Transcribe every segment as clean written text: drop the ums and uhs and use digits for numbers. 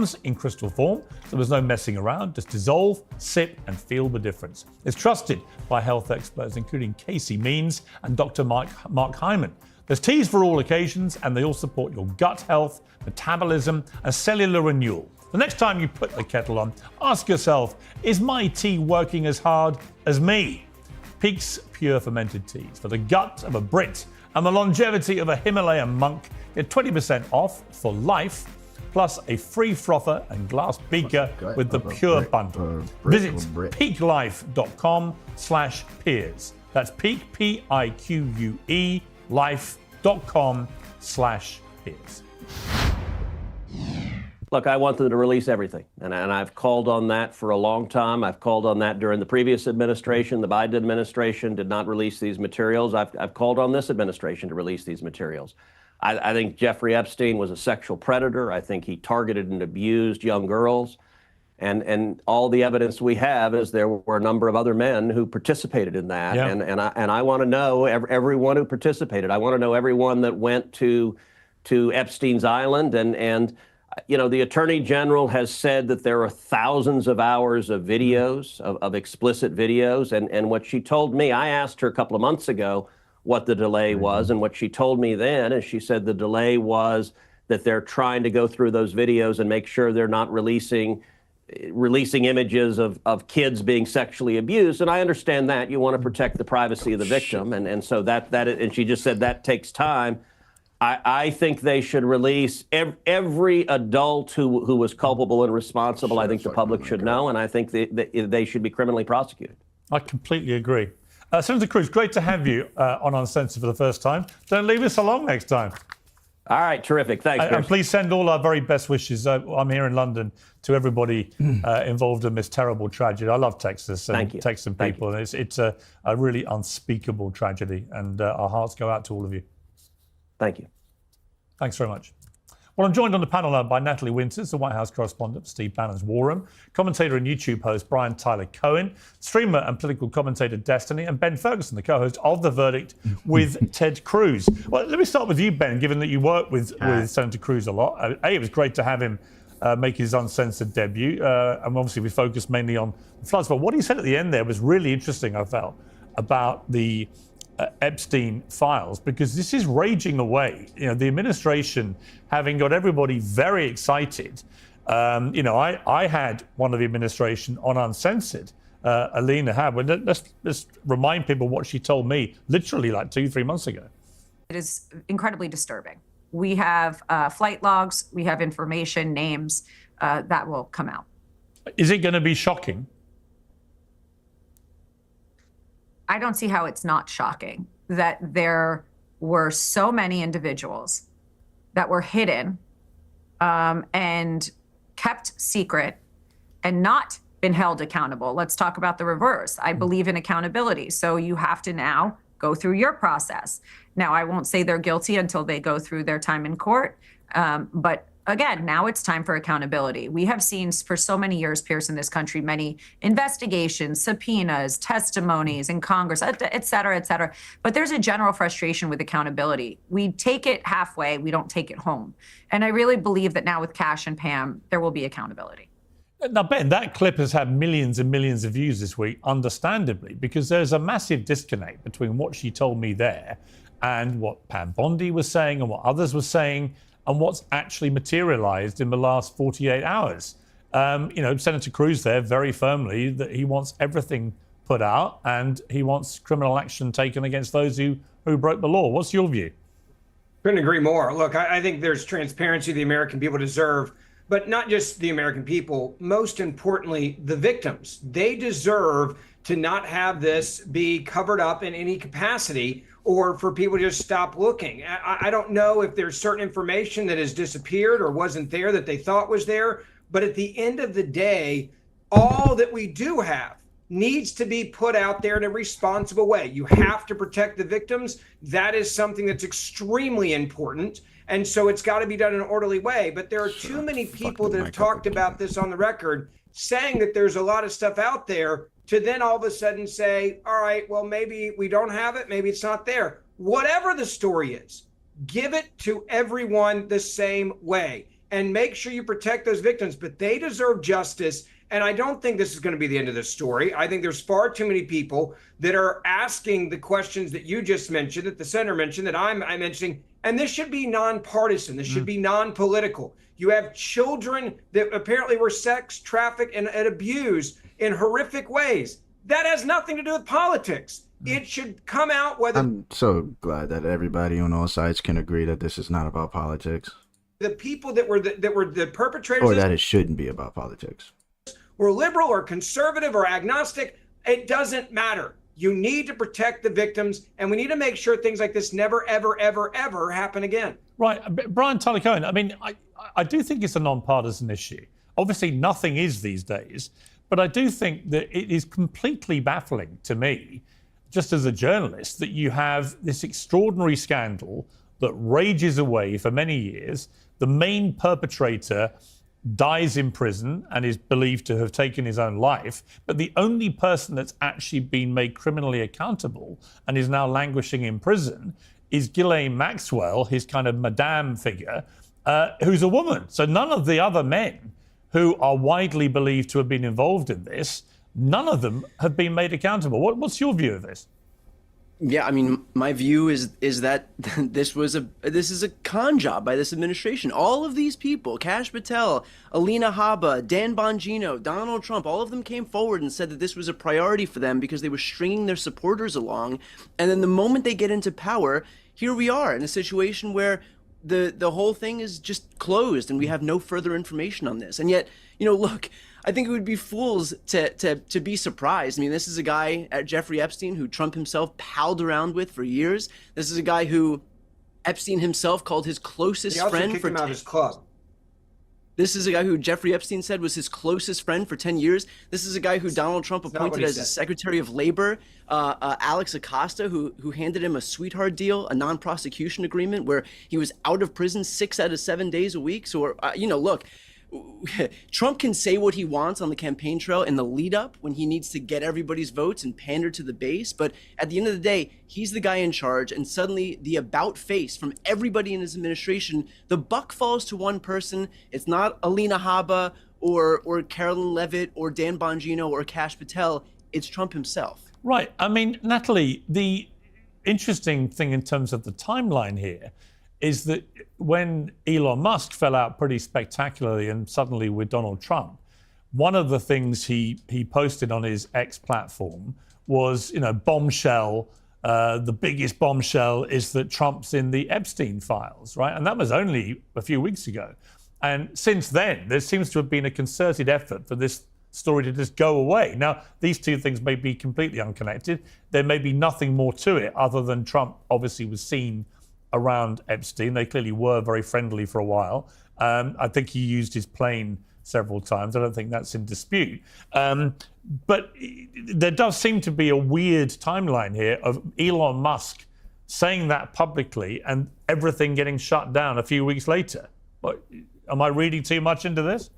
comes in crystal form, so there's no messing around. Just dissolve, sip, and feel the difference. It's trusted by health experts, including Casey Means and Dr. Mark Hyman. There's teas for all occasions, and they all support your gut health, metabolism, and cellular renewal. The next time you put the kettle on, ask yourself, is my tea working as hard as me? Peak's Pure Fermented Teas for the gut of a Brit and the longevity of a Himalayan monk. Get 20% off for life, plus a free frother and glass beaker with the Pure Bundle. Visit peaklife.com/Piers. That's peak, Pique, life.com/Piers. Look, I want them to release everything, and I've called on that for a long time. I've called on that during the previous administration. The Biden administration did not release these materials. I've called on this administration to release these materials. I think Jeffrey Epstein was a sexual predator. I think he targeted and abused young girls. And all the evidence we have is there were a number of other men who participated in that. Yeah. And I want to know everyone who participated. I want to know everyone that went to Epstein's Island. And you know, the Attorney General has said that there are thousands of hours of videos, of explicit videos. And what she told me, I asked her a couple of months ago what the delay was. And what she told me then is she said the delay was that they're trying to go through those videos and make sure they're not releasing images of kids being sexually abused. And I understand that. You want to protect the privacy of the victim. And so and she just said that takes time. I think they should release every adult who was culpable and responsible. I think the public should know, and I think they should be criminally prosecuted. I completely agree. Senator Cruz, great to have you on Uncensored for the first time. Don't leave us alone next time. All right, terrific. Thanks, Piers. And please send all our very best wishes. I'm here in London to everybody involved in this terrible tragedy. I love Texas and Texan people. And it's a really unspeakable tragedy, and our hearts go out to all of you. Thank you. Thanks very much. Well, I'm joined on the panel now by Natalie Winters, the White House correspondent for Steve Bannon's War Room, commentator and YouTube host Brian Tyler Cohen, streamer and political commentator Destiny, and Ben Ferguson, the co-host of The Verdict with Ted Cruz. Well, let me start with you, Ben, given that you work with Senator Cruz a lot. It was great to have him make his uncensored debut, and obviously we focused mainly on the floods. But what he said at the end there was really interesting, I felt, about the Epstein files, because this is raging away. You know, the administration having got everybody very excited. You know, I had one of the administration on Uncensored, Alina had. Let's remind people what she told me literally like 2-3 months ago. It is incredibly disturbing. We have flight logs, we have information, names that will come out. Is it going to be shocking? I don't see how it's not shocking that there were so many individuals that were hidden and kept secret and not been held accountable. Let's talk about the reverse. I believe in accountability. So you have to now go through your process. Now, I won't say they're guilty until they go through their time in court. But again, now it's time for accountability. We have seen for so many years, Piers, in this country, many investigations, subpoenas, testimonies in Congress, et cetera, et cetera. But there's a general frustration with accountability. We take it halfway, we don't take it home. And I really believe that now with Cash and Pam, there will be accountability. Now, Ben, that clip has had millions and millions of views this week, understandably, because there's a massive disconnect between what she told me there and what Pam Bondi was saying and what others were saying and what's actually materialized in the last 48 hours. You know, Senator Cruz there very firmly that he wants everything put out and he wants criminal action taken against those who broke the law. What's your view? Couldn't agree more. Look, I think there's transparency the American people deserve, but not just the American people. Most importantly, the victims. They deserve to not have this be covered up in any capacity or for people to just stop looking. I don't know if there's certain information that has disappeared or wasn't there that they thought was there, but at the end of the day, all that we do have needs to be put out there in a responsible way. You have to protect the victims. That is something that's extremely important. And so it's got to be done in an orderly way. But there are too many people that have talked about this on the record, saying that there's a lot of stuff out there, to then all of a sudden say, all right, well, maybe we don't have it, maybe it's not there. Whatever the story is, give it to everyone the same way. and make sure you protect those victims, but they deserve justice. And I don't think this is going to be the end of the story. I think there's far too many people that are asking the questions that you just mentioned, that the senator mentioned, that I'm mentioning. And this should be nonpartisan. This should be non-political. You have children that apparently were sex trafficked and abused in horrific ways. That has nothing to do with politics. It should come out whether... I'm so glad that everybody on all sides can agree that this is not about politics. The people that were the perpetrators... Or that it shouldn't be about politics. We're liberal or conservative or agnostic. It doesn't matter. You need to protect the victims, and we need to make sure things like this never, ever, ever, ever happen again. Right. Brian Tyler Cohen, I mean, I do think it's a nonpartisan issue. Obviously, nothing is these days, but I do think that it is completely baffling to me, just as a journalist, that you have this extraordinary scandal that rages away for many years. The main perpetrator dies in prison and is believed to have taken his own life, but the only person that's actually been made criminally accountable and is now languishing in prison is Ghislaine Maxwell, his kind of madame figure, who's a woman. So none of the other men who are widely believed to have been involved in this, none of them have been made accountable. What's your view of this? Yeah, I mean, my view is that this is a con job by this administration. All of these people, Kash Patel, Alina Habba, Dan Bongino, Donald Trump, all of them came forward and said that this was a priority for them because they were stringing their supporters along. And then the moment they get into power, here we are in a situation where the whole thing is just closed and we have no further information on this. And yet, look, I think it would be fools to be surprised. I mean, this is a guy, Jeffrey Epstein, who Trump himself palled around with for years. This is a guy who Epstein himself called his closest friend for 10 years. His club. This is a guy who Jeffrey Epstein said was his closest friend for 10 years. This is a guy who Donald Trump appointed as his Secretary of Labor, Alex Acosta, who handed him a sweetheart deal, a non-prosecution agreement where he was out of prison 6 out of 7 days a week. So, look, Trump can say what he wants on the campaign trail in the lead up when he needs to get everybody's votes and pander to the base. But at the end of the day, he's the guy in charge. And suddenly the about face from everybody in his administration, the buck falls to one person. It's not Alina Habba or Carolyn Levitt or Dan Bongino or Kash Patel. It's Trump himself. Right. I mean, Natalie, the interesting thing in terms of the timeline here is that when Elon Musk fell out pretty spectacularly and suddenly with Donald Trump, one of the things he posted on his X platform was, bombshell. The biggest bombshell is that Trump's in the Epstein files, right? And that was only a few weeks ago. And since then, there seems to have been a concerted effort for this story to just go away. Now, these two things may be completely unconnected. There may be nothing more to it other than Trump obviously was seen around Epstein. They clearly were very friendly for a while. I think he used his plane several times. I don't think that's in dispute. But there does seem to be a weird timeline here of Elon Musk saying that publicly and everything getting shut down a few weeks later. Am I reading too much into this?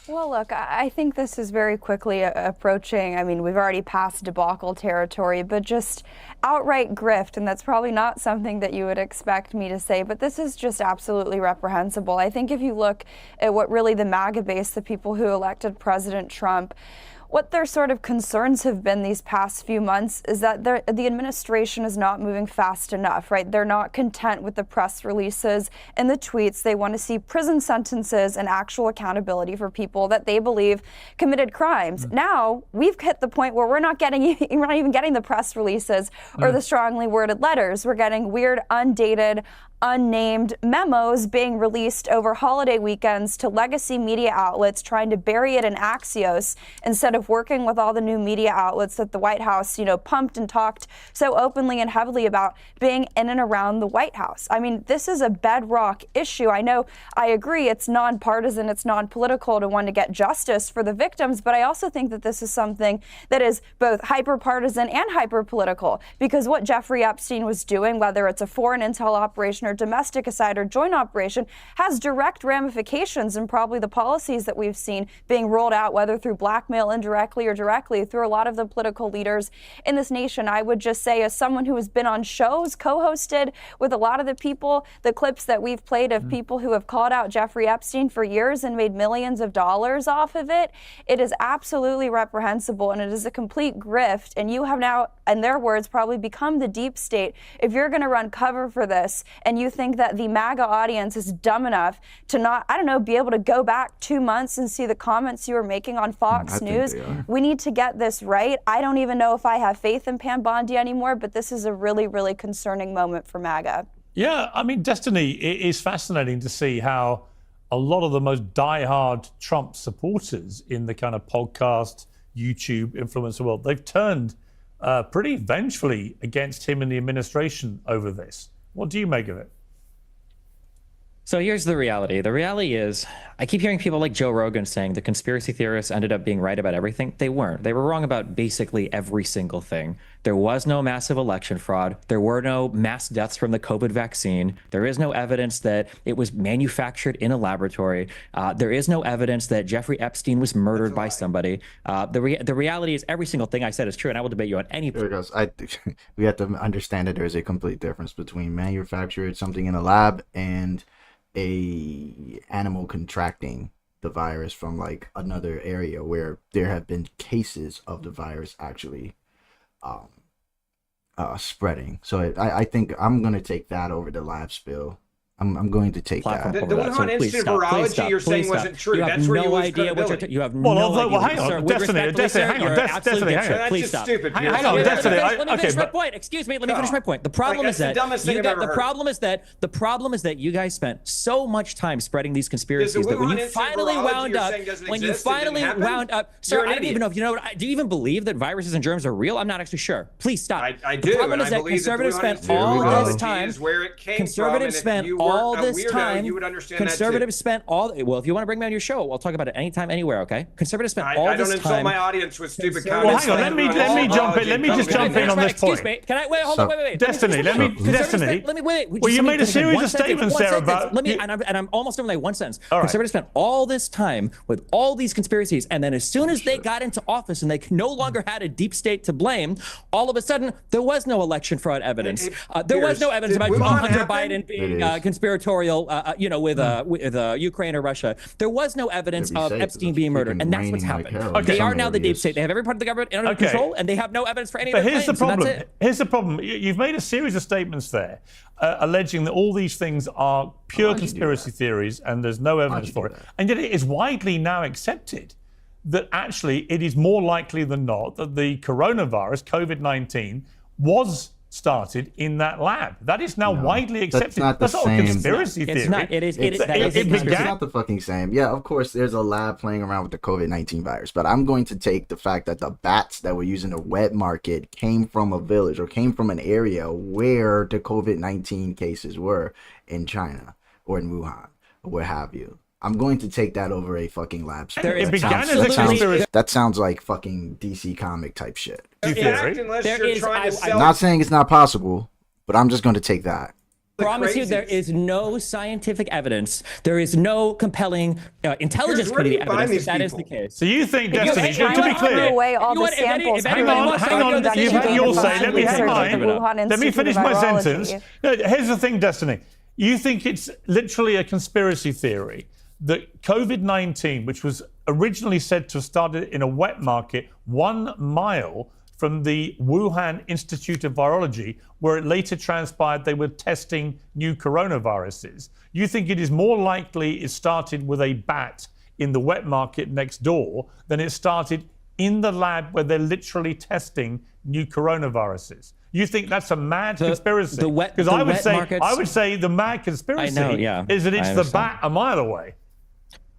Well, look, I think this is very quickly approaching. I mean, we've already passed debacle territory, but just outright grift. And that's probably not something that you would expect me to say, but this is just absolutely reprehensible. I think if you look at what really the MAGA base, the people who elected President Trump, what their sort of concerns have been these past few months is that the administration is not moving fast enough, right? They're not content with the press releases and the tweets. They want to see prison sentences and actual accountability for people that they believe committed crimes. Now, we've hit the point where we're not even getting the press releases or the strongly worded letters. We're getting weird, undated, unnamed memos being released over holiday weekends to legacy media outlets trying to bury it in Axios instead of working with all the new media outlets that the White House, pumped and talked so openly and heavily about being in and around the White House. I mean, this is a bedrock issue. I agree it's nonpartisan, it's non-political to want to get justice for the victims, but I also think that this is something that is both hyper-partisan and hyper-political, because what Jeffrey Epstein was doing, whether it's a foreign intel operation or domesticide or joint operation has direct ramifications, and probably the policies that we've seen being rolled out, whether through blackmail indirectly or directly through a lot of the political leaders in this nation. I would just say, as someone who has been on shows, co-hosted with a lot of the people, the clips that we've played of people who have called out Jeffrey Epstein for years and made millions of dollars off of it, it is absolutely reprehensible, and it is a complete grift. And you have now, in their words, probably become the deep state. If you're going to run cover for this and you think that the MAGA audience is dumb enough to not, I don't know, be able to go back 2 months and see the comments you were making on Fox News, we need to get this right. I don't even know if I have faith in Pam Bondi anymore, but this is a really, really concerning moment for MAGA. Yeah, I mean, Destiny, it is fascinating to see how a lot of the most diehard Trump supporters in the kind of podcast, YouTube, influencer world, they've turned pretty vengefully against him and the administration over this. What do you make of it? So here's the reality. The reality is, I keep hearing people like Joe Rogan saying the conspiracy theorists ended up being right about everything. They weren't. They were wrong about basically every single thing. There was no massive election fraud. There were no mass deaths from the COVID vaccine. There is no evidence that it was manufactured in a laboratory. There is no evidence that Jeffrey Epstein was murdered by somebody. The reality is every single thing I said is true, and I will debate you on any. There it goes. We have to understand that there is a complete difference between manufactured something in a lab and a animal contracting the virus from like another area where there have been cases of the virus actually spreading. So I think I'm going to take that over the lab spill. I'm going to take that. The Wuhan Institute of Virology you're saying wasn't true. That's where you lose credibility. You have no idea. Well, hang on. Destiny, hang on. Destiny, hang on. That's just stupid. Hang on, Destiny. Let me finish my point. Excuse me. Let me finish my point. The problem is that the problem is that you guys spent so much time spreading these conspiracies that when you finally wound up, sir, I don't even know if you know. Do you even believe that viruses and germs are real? I'm not actually sure. Please stop. I do. The problem is that conservatives spent all this time. Conservatives spent all this time. You would understand conservatives spent all. Well, if you want to bring me on your show, I'll talk about it anytime, anywhere. Okay. Conservatives spent all this time. I don't insult my audience with stupid Well, comments. hang on. Let me jump in. Let me just jump in on this point. Excuse me. Can I wait? Hold on. Wait. Destiny. Destiny. Let me wait. Well, you made a series of statements there about. And I'm almost done with one sentence. All right. Conservatives spent all this time with all these conspiracies, and then as soon as they got into office and they no longer had a deep state to blame, all of a sudden there was no election fraud evidence. There was no evidence about Hunter Biden being conspiratorial, with Ukraine or Russia. There was no evidence of Epstein being murdered, and that's what's happened. They are now the deep state. They have every part of the government under control, and they have no evidence for any of their claims. Here's the problem. You've made a series of statements there alleging that all these things are pure conspiracy theories and there's no evidence for it. And yet it is widely now accepted that actually it is more likely than not that the coronavirus, COVID-19, was started in that lab. That is now widely accepted. That's not a conspiracy theory. It's not. It's not the fucking same. Yeah, of course, there's a lab playing around with the COVID-19 virus, but I'm going to take the fact that the bats that were used in the wet market came from a village or came from an area where the COVID-19 cases were in China or in Wuhan or what have you. I'm going to take that over a fucking lab. That sounds like fucking DC comic type shit. I'm not saying it's not possible, but I'm just going to take that. I promise you, there is no scientific evidence. There is no compelling intelligence community evidence that is the case. So you think, Destiny, to be clear, away all the samples. Hang on. You've had your say. Let me have mine. Let me finish my sentence. No, here's the thing, Destiny. You think it's literally a conspiracy theory that COVID-19, which was originally said to have started in a wet market 1 mile from the Wuhan Institute of Virology, where it later transpired they were testing new coronaviruses. You think it is more likely it started with a bat in the wet market next door than it started in the lab where they're literally testing new coronaviruses? You think that's a mad conspiracy? Because I would say the mad conspiracy is that it's the bat a mile away.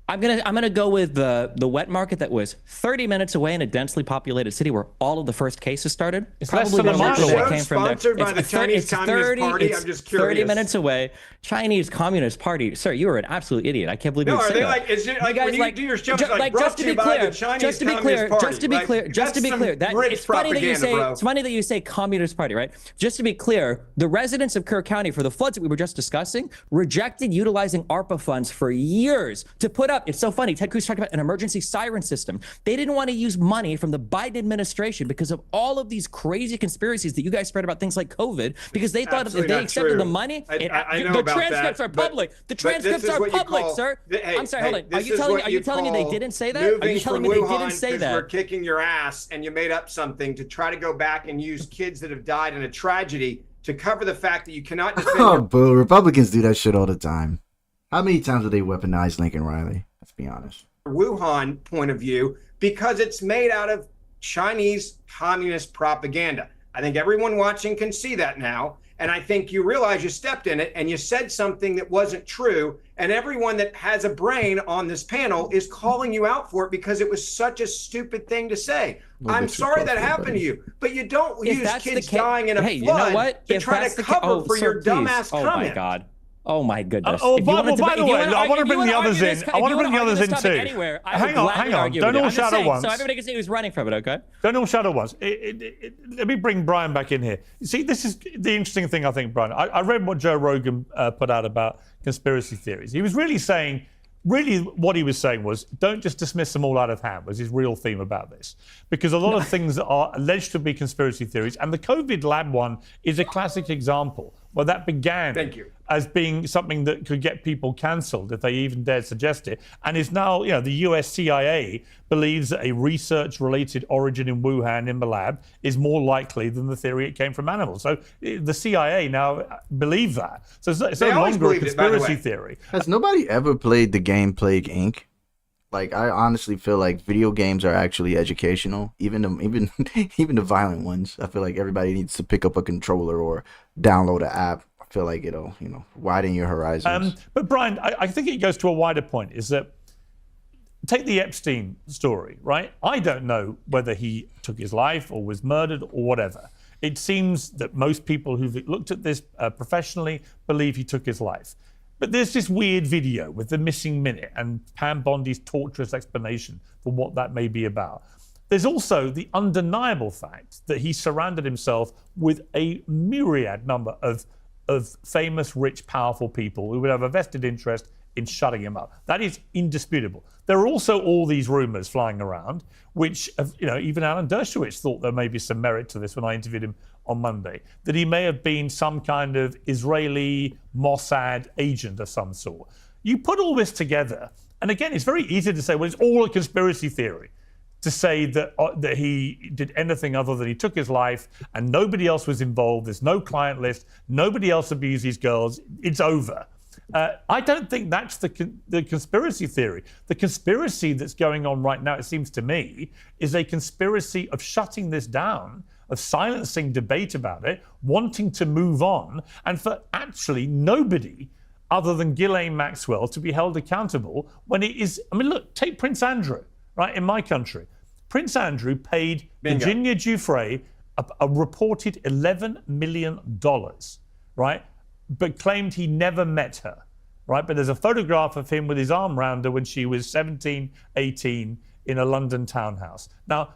I'm gonna go with the wet market that was 30 minutes away in a densely populated city where all of the first cases started. It's less Probably than a the mile market away. that came from there. Sponsored by the Chinese Communist Party? I'm just curious. 30 minutes away. Chinese Communist Party. Sir, you are an absolute idiot. I can't believe you would say that. Like, is it like guys, when you do your shows, like just brought to to you be by clear, the Chinese just to be Communist clear, Party? just to be Like, clear, just to be that's clear, some that rich it's funny that you say propaganda, bro. it's funny that you say Communist Party, right? Just to be clear, the residents of Kerr County for the floods that we were just discussing rejected utilizing ARPA funds for years to put up. It's so funny. Ted Cruz talked about an emergency siren system. They didn't want to use money from the Biden administration because of all of these crazy conspiracies that you guys spread about things like COVID, because they thought if they accepted the money, I know the about transcripts that, are public. The but this transcripts is are what you public, call- sir. Hey, I'm sorry, hey, hold on. this is what Are you telling me they call didn't say that? Are you moving telling from me they Wuhan didn't say 'cause that? We're kicking your ass, and you made up something to try to go back and use kids that have died in a tragedy to cover the fact that you cannot defend Oh, your boo. Republicans do that shit all the time. How many times have they weaponized Lincoln Riley? Let's be honest. Wuhan point of view because it's made out of Chinese communist propaganda. I think everyone watching can see that now. And I think you realize you stepped in it and you said something that wasn't true. And everyone that has a brain on this panel is calling you out for it because it was such a stupid thing to say. I'm sorry that happened to you, but you don't use kids dying in a hey, flood you know what? to try to cover for your dumbass Oh comment. my God. Oh my goodness. By the way, I want to bring the others in. I want to bring the others in too. Hang on. Don't all shadow once. So everybody can see who's running from it, okay? Don't all shadow once. Let me bring Brian back in here. You see, this is the interesting thing, I think, Brian. I read what Joe Rogan put out about conspiracy theories. He was really saying, what he was saying was, don't just dismiss them all out of hand, was his real theme about this. Because a lot of things that are alleged to be conspiracy theories, and the COVID lab one is a classic example where that began as being something that could get people cancelled if they even dared suggest it, and is now, the US CIA believes that a research-related origin in Wuhan in the lab is more likely than the theory it came from animals. So the CIA now believe that. So it's no longer a conspiracy theory. Has nobody ever played the game Plague Inc.? Like, I honestly feel like video games are actually educational, even the violent ones. I feel like everybody needs to pick up a controller or download an app. I feel like it'll, widen your horizons. But Brian, I think it goes to a wider point, is that take the Epstein story, right? I don't know whether he took his life or was murdered or whatever. It seems that most people who've looked at this professionally believe he took his life. But there's this weird video with the missing minute and Pam Bondi's torturous explanation for what that may be about. There's also the undeniable fact that he surrounded himself with a myriad number of famous, rich, powerful people who would have a vested interest in shutting him up. That is indisputable. There are also all these rumors flying around, which, even Alan Dershowitz thought there may be some merit to this when I interviewed him on Monday, that he may have been some kind of Israeli Mossad agent of some sort. You put all this together, and again, it's very easy to say, well, it's all a conspiracy theory, to say that he did anything other than he took his life and nobody else was involved. There's no client list. Nobody else abused these girls. It's over. I don't think that's the conspiracy theory. The conspiracy that's going on right now, it seems to me, is a conspiracy of shutting this down, of silencing debate about it, wanting to move on, and for actually nobody other than Ghislaine Maxwell to be held accountable when it is. I mean, look, take Prince Andrew, right, in my country. Prince Andrew paid Virginia Giuffre a reported $11 million, right, but claimed he never met her, right? But there's a photograph of him with his arm around her when she was 17, 18 in a London townhouse. Now,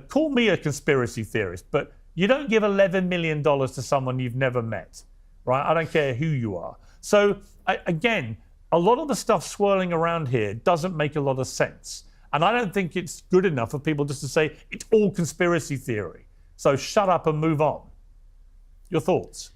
call me a conspiracy theorist, but you don't give $11 million to someone you've never met, right? I don't care who you are. So, again, a lot of the stuff swirling around here doesn't make a lot of sense. And I don't think it's good enough for people just to say it's all conspiracy theory. So shut up and move on. Your thoughts?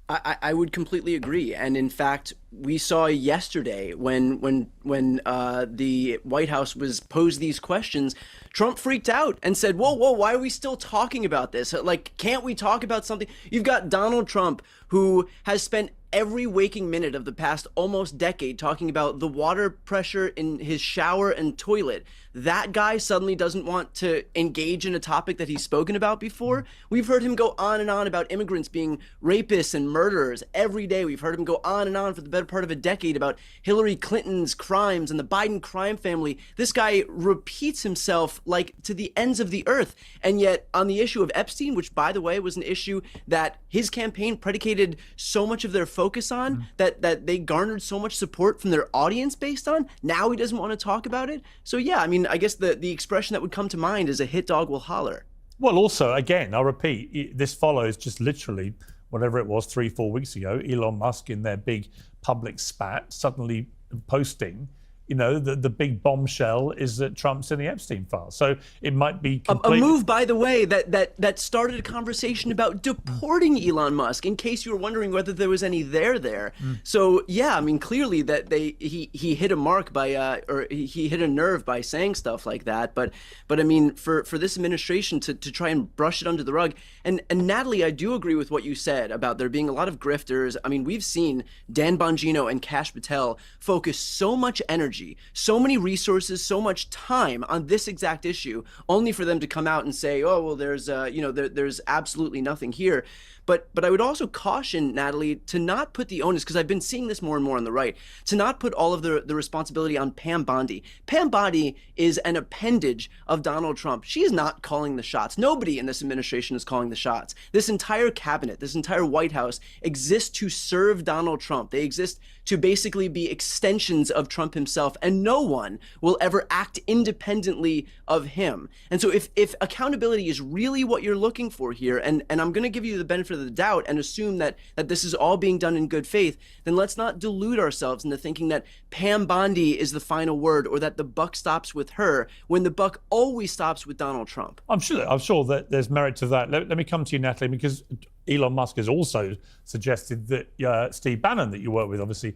I would completely agree, and in fact, we saw yesterday when the White House was posed these questions, Trump freaked out and said, "Whoa, why are we still talking about this? Like, can't we talk about something?" You've got Donald Trump, who has spent every waking minute of the past almost decade talking about the water pressure in his shower and toilet. That guy suddenly doesn't want to engage in a topic that he's spoken about before. We've heard him go on and on about immigrants being rapists and murderers every day. We've heard him go on and on for the better part of a decade about Hillary Clinton's crimes and the Biden crime family. This guy repeats himself like to the ends of the earth. And yet on the issue of Epstein, which by the way was an issue that his campaign predicated so much of their focus on, that they garnered so much support from their audience based on, now he doesn't want to talk about it. So yeah, I mean, I guess the expression that would come to mind is a hit dog will holler. Well, also, again, I'll repeat, this follows just literally whatever it was 3-4 weeks ago, Elon Musk in their big public spat suddenly posting, you know, the big bombshell is that Trump's in the Epstein files. So it might be a move, by the way, that started a conversation about deporting Elon Musk, in case you were wondering whether there was any there. So yeah, I mean, clearly that he hit a mark by or he hit a nerve by saying stuff like that. But I mean, for this administration to try and brush it under the rug. And Natalie, I do agree with what you said about there being a lot of grifters. I mean, we've seen Dan Bongino and Kash Patel focus so much energy, so many resources, so much time on this exact issue, only for them to come out and say, oh, well, there's there's absolutely nothing here. But I would also caution, Natalie, to not put the onus, because I've been seeing this more and more on the right, to not put all of the responsibility on Pam Bondi. Pam Bondi is an appendage of Donald Trump. She is not calling the shots. Nobody in this administration is calling the shots. This entire cabinet, this entire White House exists to serve Donald Trump. They exist to basically be extensions of Trump himself, and no one will ever act independently of him. And so if accountability is really what you're looking for here, and I'm going to give you the benefit of the doubt and assume that this is all being done in good faith, then let's not delude ourselves into thinking that Pam Bondi is the final word, or that the buck stops with her, when the buck always stops with Donald Trump. I'm sure that there's merit to that. Let me come to you, Natalie, because Elon Musk has also suggested that Steve Bannon, that you work with, obviously,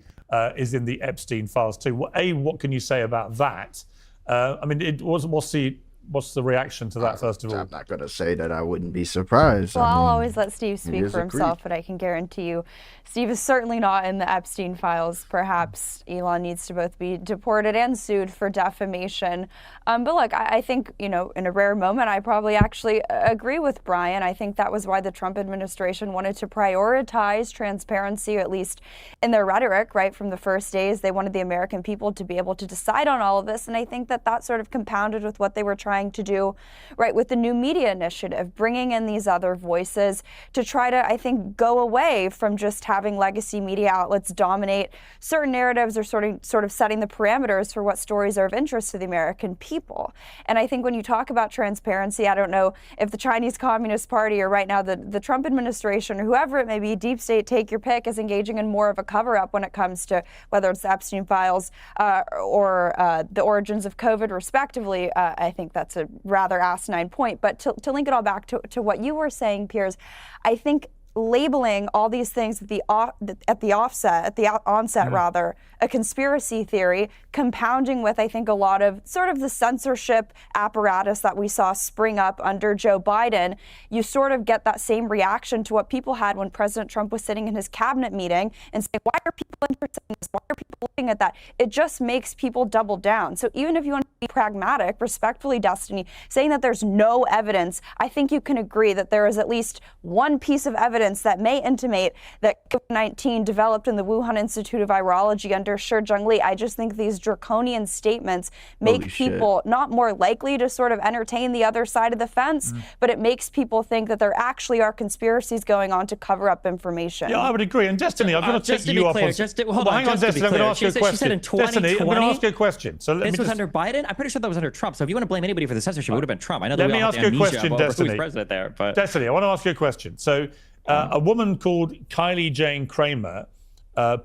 is in the Epstein files too. What can you say about that? I mean, what's the reaction to that, first of all? I'm not going to say that I wouldn't be surprised. Well, I'll always let Steve speak for himself, but I can guarantee you, Steve is certainly not in the Epstein files. Perhaps Elon needs to both be deported and sued for defamation. But look, I think, in a rare moment, I probably actually agree with Brian. I think that was why the Trump administration wanted to prioritize transparency, at least in their rhetoric, right? From the first days, they wanted the American people to be able to decide on all of this. And I think that sort of compounded with what they were trying to do, right, with the new media initiative, bringing in these other voices to try to, I think, go away from just having legacy media outlets dominate certain narratives, or sort of setting the parameters for what stories are of interest to the American people. And I think when you talk about transparency, I don't know if the Chinese Communist Party, or right now the Trump administration, or whoever it may be, deep state, take your pick, is engaging in more of a cover-up when it comes to whether it's the Epstein files or the origins of COVID, respectively. I think that's a rather asinine point. But to link it all back to what you were saying, Piers, I think labeling all these things at the onset, rather, a conspiracy theory, compounding with, I think, a lot of sort of the censorship apparatus that we saw spring up under Joe Biden, you sort of get that same reaction to what people had when President Trump was sitting in his cabinet meeting and saying, why are people interested in this? Why are people looking at that? It just makes people double down. So even if you want to be pragmatic, respectfully, Destiny, saying that there's no evidence, I think you can agree that there is at least one piece of evidence that may intimate that COVID-19 developed in the Wuhan Institute of Virology under Shi Zhengli. I just think these draconian statements make people not more likely to sort of entertain the other side of the fence, but it makes people think that there actually are conspiracies going on to cover up information. Yeah, I would agree. And Destiny, I'm going to take you up on... Hang on, Destiny, I'm going to ask you a question. She said in 2020, Destiny, I'm going to ask you a question. So this was under Biden? I'm pretty sure that was under Trump. So if you want to blame anybody for the censorship, it would have been Trump. I know let me ask you a question, Destiny. Who's president there, but... Destiny, I want to ask you a question. So a woman called Kylie Jane Kramer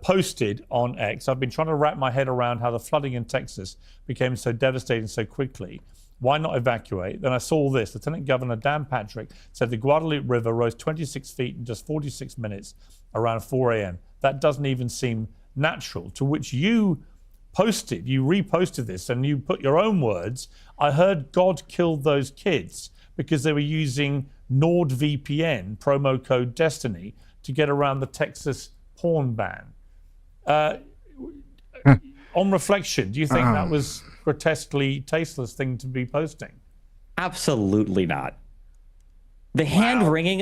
posted on X, I've been trying to wrap my head around how the flooding in Texas became so devastating so quickly. Why not evacuate? Then I saw this. Lieutenant Governor Dan Patrick said the Guadalupe River rose 26 feet in just 46 minutes around 4 a.m. That doesn't even seem natural. To which you reposted this, and you put your own words. I heard God killed those kids because they were using NordVPN, promo code Destiny, to get around the Texas porn ban. On reflection, do you think that was grotesquely tasteless thing to be posting? Absolutely not. The hand wringing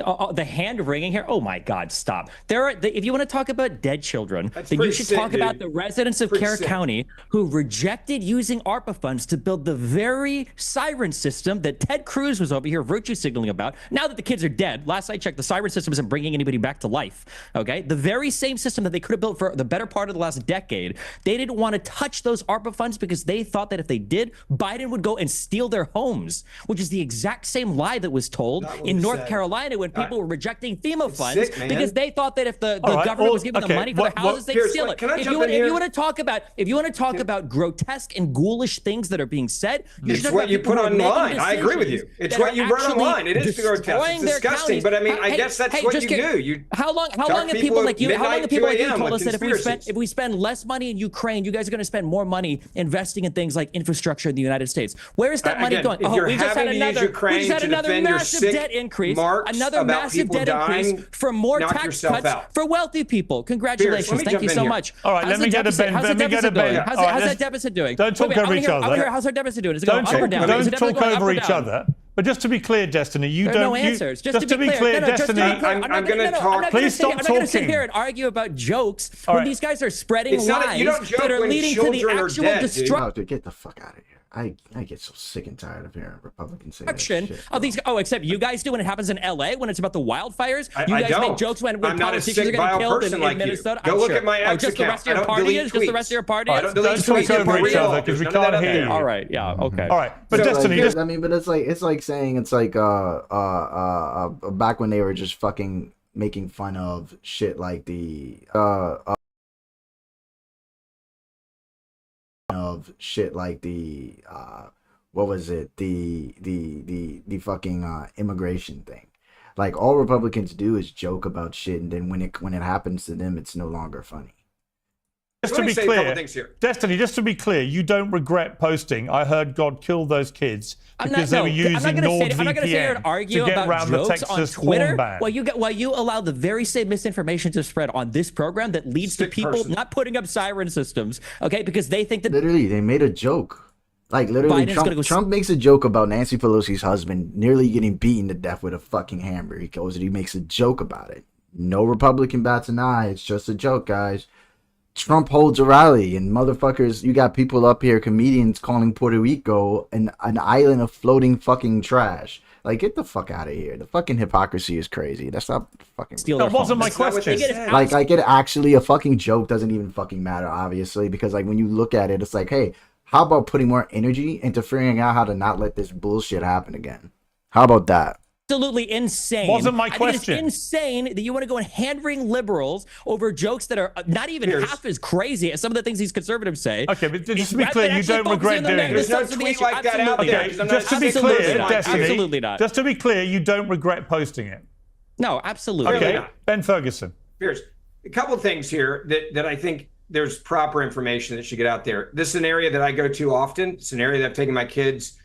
here. Oh my God! Stop. If you want to talk about dead children, then you should talk about the residents of Kerr County who rejected using ARPA funds to build the very siren system that Ted Cruz was over here virtue signaling about. Now that the kids are dead, last I checked, the siren system isn't bringing anybody back to life. Okay, the very same system that they could have built for the better part of the last decade. They didn't want to touch those ARPA funds because they thought that if they did, Biden would go and steal their homes, which is the exact same lie that was told in North Carolina when people were rejecting FEMA funds because they thought that if the government was giving them money for their houses, they'd steal it. If you want to talk about grotesque and ghoulish things that are being said, it's what you put online. I agree with you. It's what you wrote online. It is grotesque. It's disgusting. But I mean, I guess that's what you do. How long have people like you told us that if we spend less money in Ukraine, you guys are going to spend more money investing in things like infrastructure in the United States? Where is that money going? We just had another massive debt increase. Another massive debt increase for more tax cuts for wealthy people. Congratulations. Thank you so much. All right, let me get a Ben. How's that deficit doing? Don't talk over each other. How's our deficit doing? Is it going up or down? Don't talk over each other. But just to be clear, Destiny, you don't. No answers. Just to be clear, Destiny. I'm going to talk. Please stop talking. I'm not going to sit here and argue about jokes when these guys are spreading lies that are leading to the actual destruction. Get the fuck out of here. I get so sick and tired of hearing Republicans say that shit, of these. Oh, except you guys do when it happens in LA when it's about the wildfires. You guys make jokes when politicians are getting killed in Minnesota. Go look at my ex just the rest of your party is. Just the rest of your party is. Don't talk over each other because we can't hear you. All right. Yeah. Okay. All right. But Destiny, I mean, but it's like saying it's like back when they were just fucking making fun of shit like the what was it, the fucking immigration thing. Like, all Republicans do is joke about shit, and then when it happens to them, it's no longer funny. Just to be clear, Destiny, just to be clear, you don't regret posting, I heard God kill those kids because they were using NordVPN to get around the Texas porn ban. While you allow the very same misinformation to spread on this program that leads to people not putting up siren systems, okay, because they think that... Literally, they made a joke. Like, literally, Trump makes a joke about Nancy Pelosi's husband nearly getting beaten to death with a fucking hammer. He makes a joke about it. No Republican bats an eye. It's just a joke, guys. Trump holds a rally, and motherfuckers, you got people up here, comedians calling Puerto Rico an island of floating fucking trash. Like, get the fuck out of here. The fucking hypocrisy is crazy. That's not fucking... That wasn't my question. Like, it actually, a fucking joke doesn't even fucking matter, obviously, because, like, when you look at it, it's like, hey, how about putting more energy into figuring out how to not let this bullshit happen again? How about that? Absolutely insane. Wasn't my question. It's insane that you want to go and hand-wring liberals over jokes that are not even half as crazy as some of the things these conservatives say. Okay, but just to be clear, you don't regret doing it. There's no tweet like that out there. Just to be clear, Destiny, absolutely not. Just to be clear, you don't regret posting it. No, absolutely. Okay, Ben Ferguson. Piers, a couple of things here that I think there's proper information that should get out there. This is an area that I go to often. It's an area that I've taken my kids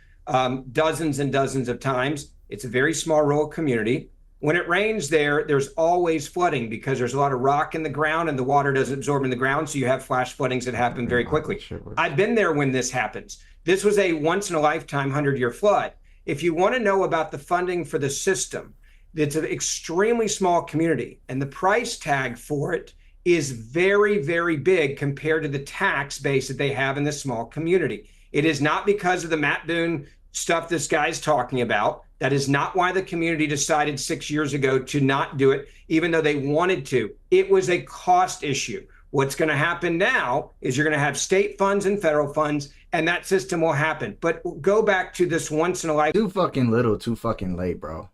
dozens and dozens of times. It's a very small rural community. When it rains there's always flooding because there's a lot of rock in the ground and the water doesn't absorb in the ground. So you have flash floodings that happen very quickly. I've been there when this happens. This was a once in a lifetime 100-year flood. If you want to know about the funding for the system, it's an extremely small community and the price tag for it is very, very big compared to the tax base that they have in this small community. It is not because of the Matt Boone stuff this guy's talking about. That is not why the community decided 6 years ago to not do it, even though they wanted to. It was a cost issue. What's going to happen now is you're going to have state funds and federal funds, and that system will happen. But go back to this once in a lifetime. Too fucking little, too fucking late, bro.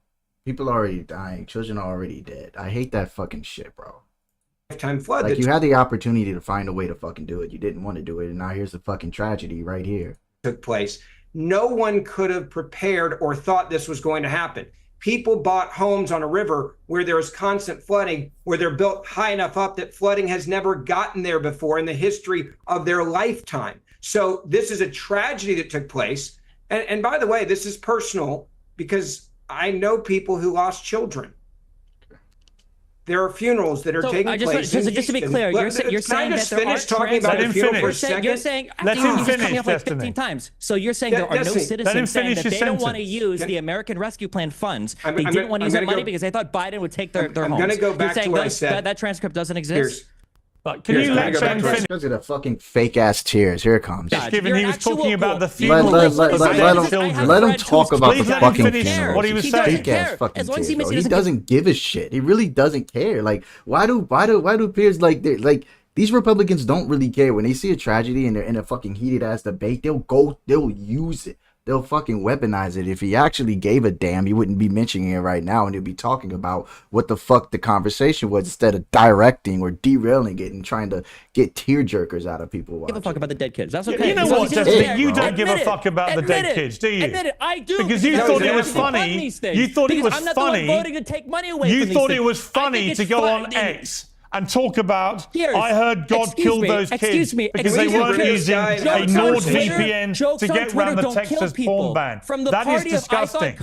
People are already dying. Children are already dead. I hate that fucking shit, bro. Lifetime flood. Like, you had the opportunity to find a way to fucking do it. You didn't want to do it, and now here's the fucking tragedy right here. Took place. No one could have prepared or thought this was going to happen. People bought homes on a river where there was constant flooding, where they're built high enough up that flooding has never gotten there before in the history of their lifetime. So this is a tragedy that took place. And by the way, this is personal because I know people who lost children. There are funerals that are taking place. Just to be clear, you're saying that there are talking about the funeral for a second? You're saying let him just finish, coming up like Destiny. 15 times. So you're saying there are no citizens saying that they don't want to use the American Rescue Plan funds. They didn't want to use that money because they thought Biden would take their homes. I'm going to go back to what I said. That transcript doesn't exist. But can you let Ben finish? Look at the fucking fake ass tears. Here it comes. Given he was talking about the Let funeral. him talk about the fucking funeral. What he was saying. Fake ass fucking tears, bro. He doesn't give a shit. He really doesn't care. Like, why do Piers like these Republicans don't really care when they see a tragedy and they're in a fucking heated ass debate? They'll use it. They'll fucking weaponize it. If he actually gave a damn, he wouldn't be mentioning it right now, and he'll be talking about what the fuck the conversation was instead of directing or derailing it and trying to get tearjerkers out of people. Give a fuck about the dead kids. That's okay. You know what, Justin? You don't give a fuck about the dead kids, do you? Admit it. I do. Because you thought it was funny. You thought it was funny. I'm not the one voting to take money away from these You thought things. it was funny to go on X and talk about, Piers, I heard God killed those kids because they weren't using a NordVPN to get around the Texas porn ban. That is disgusting.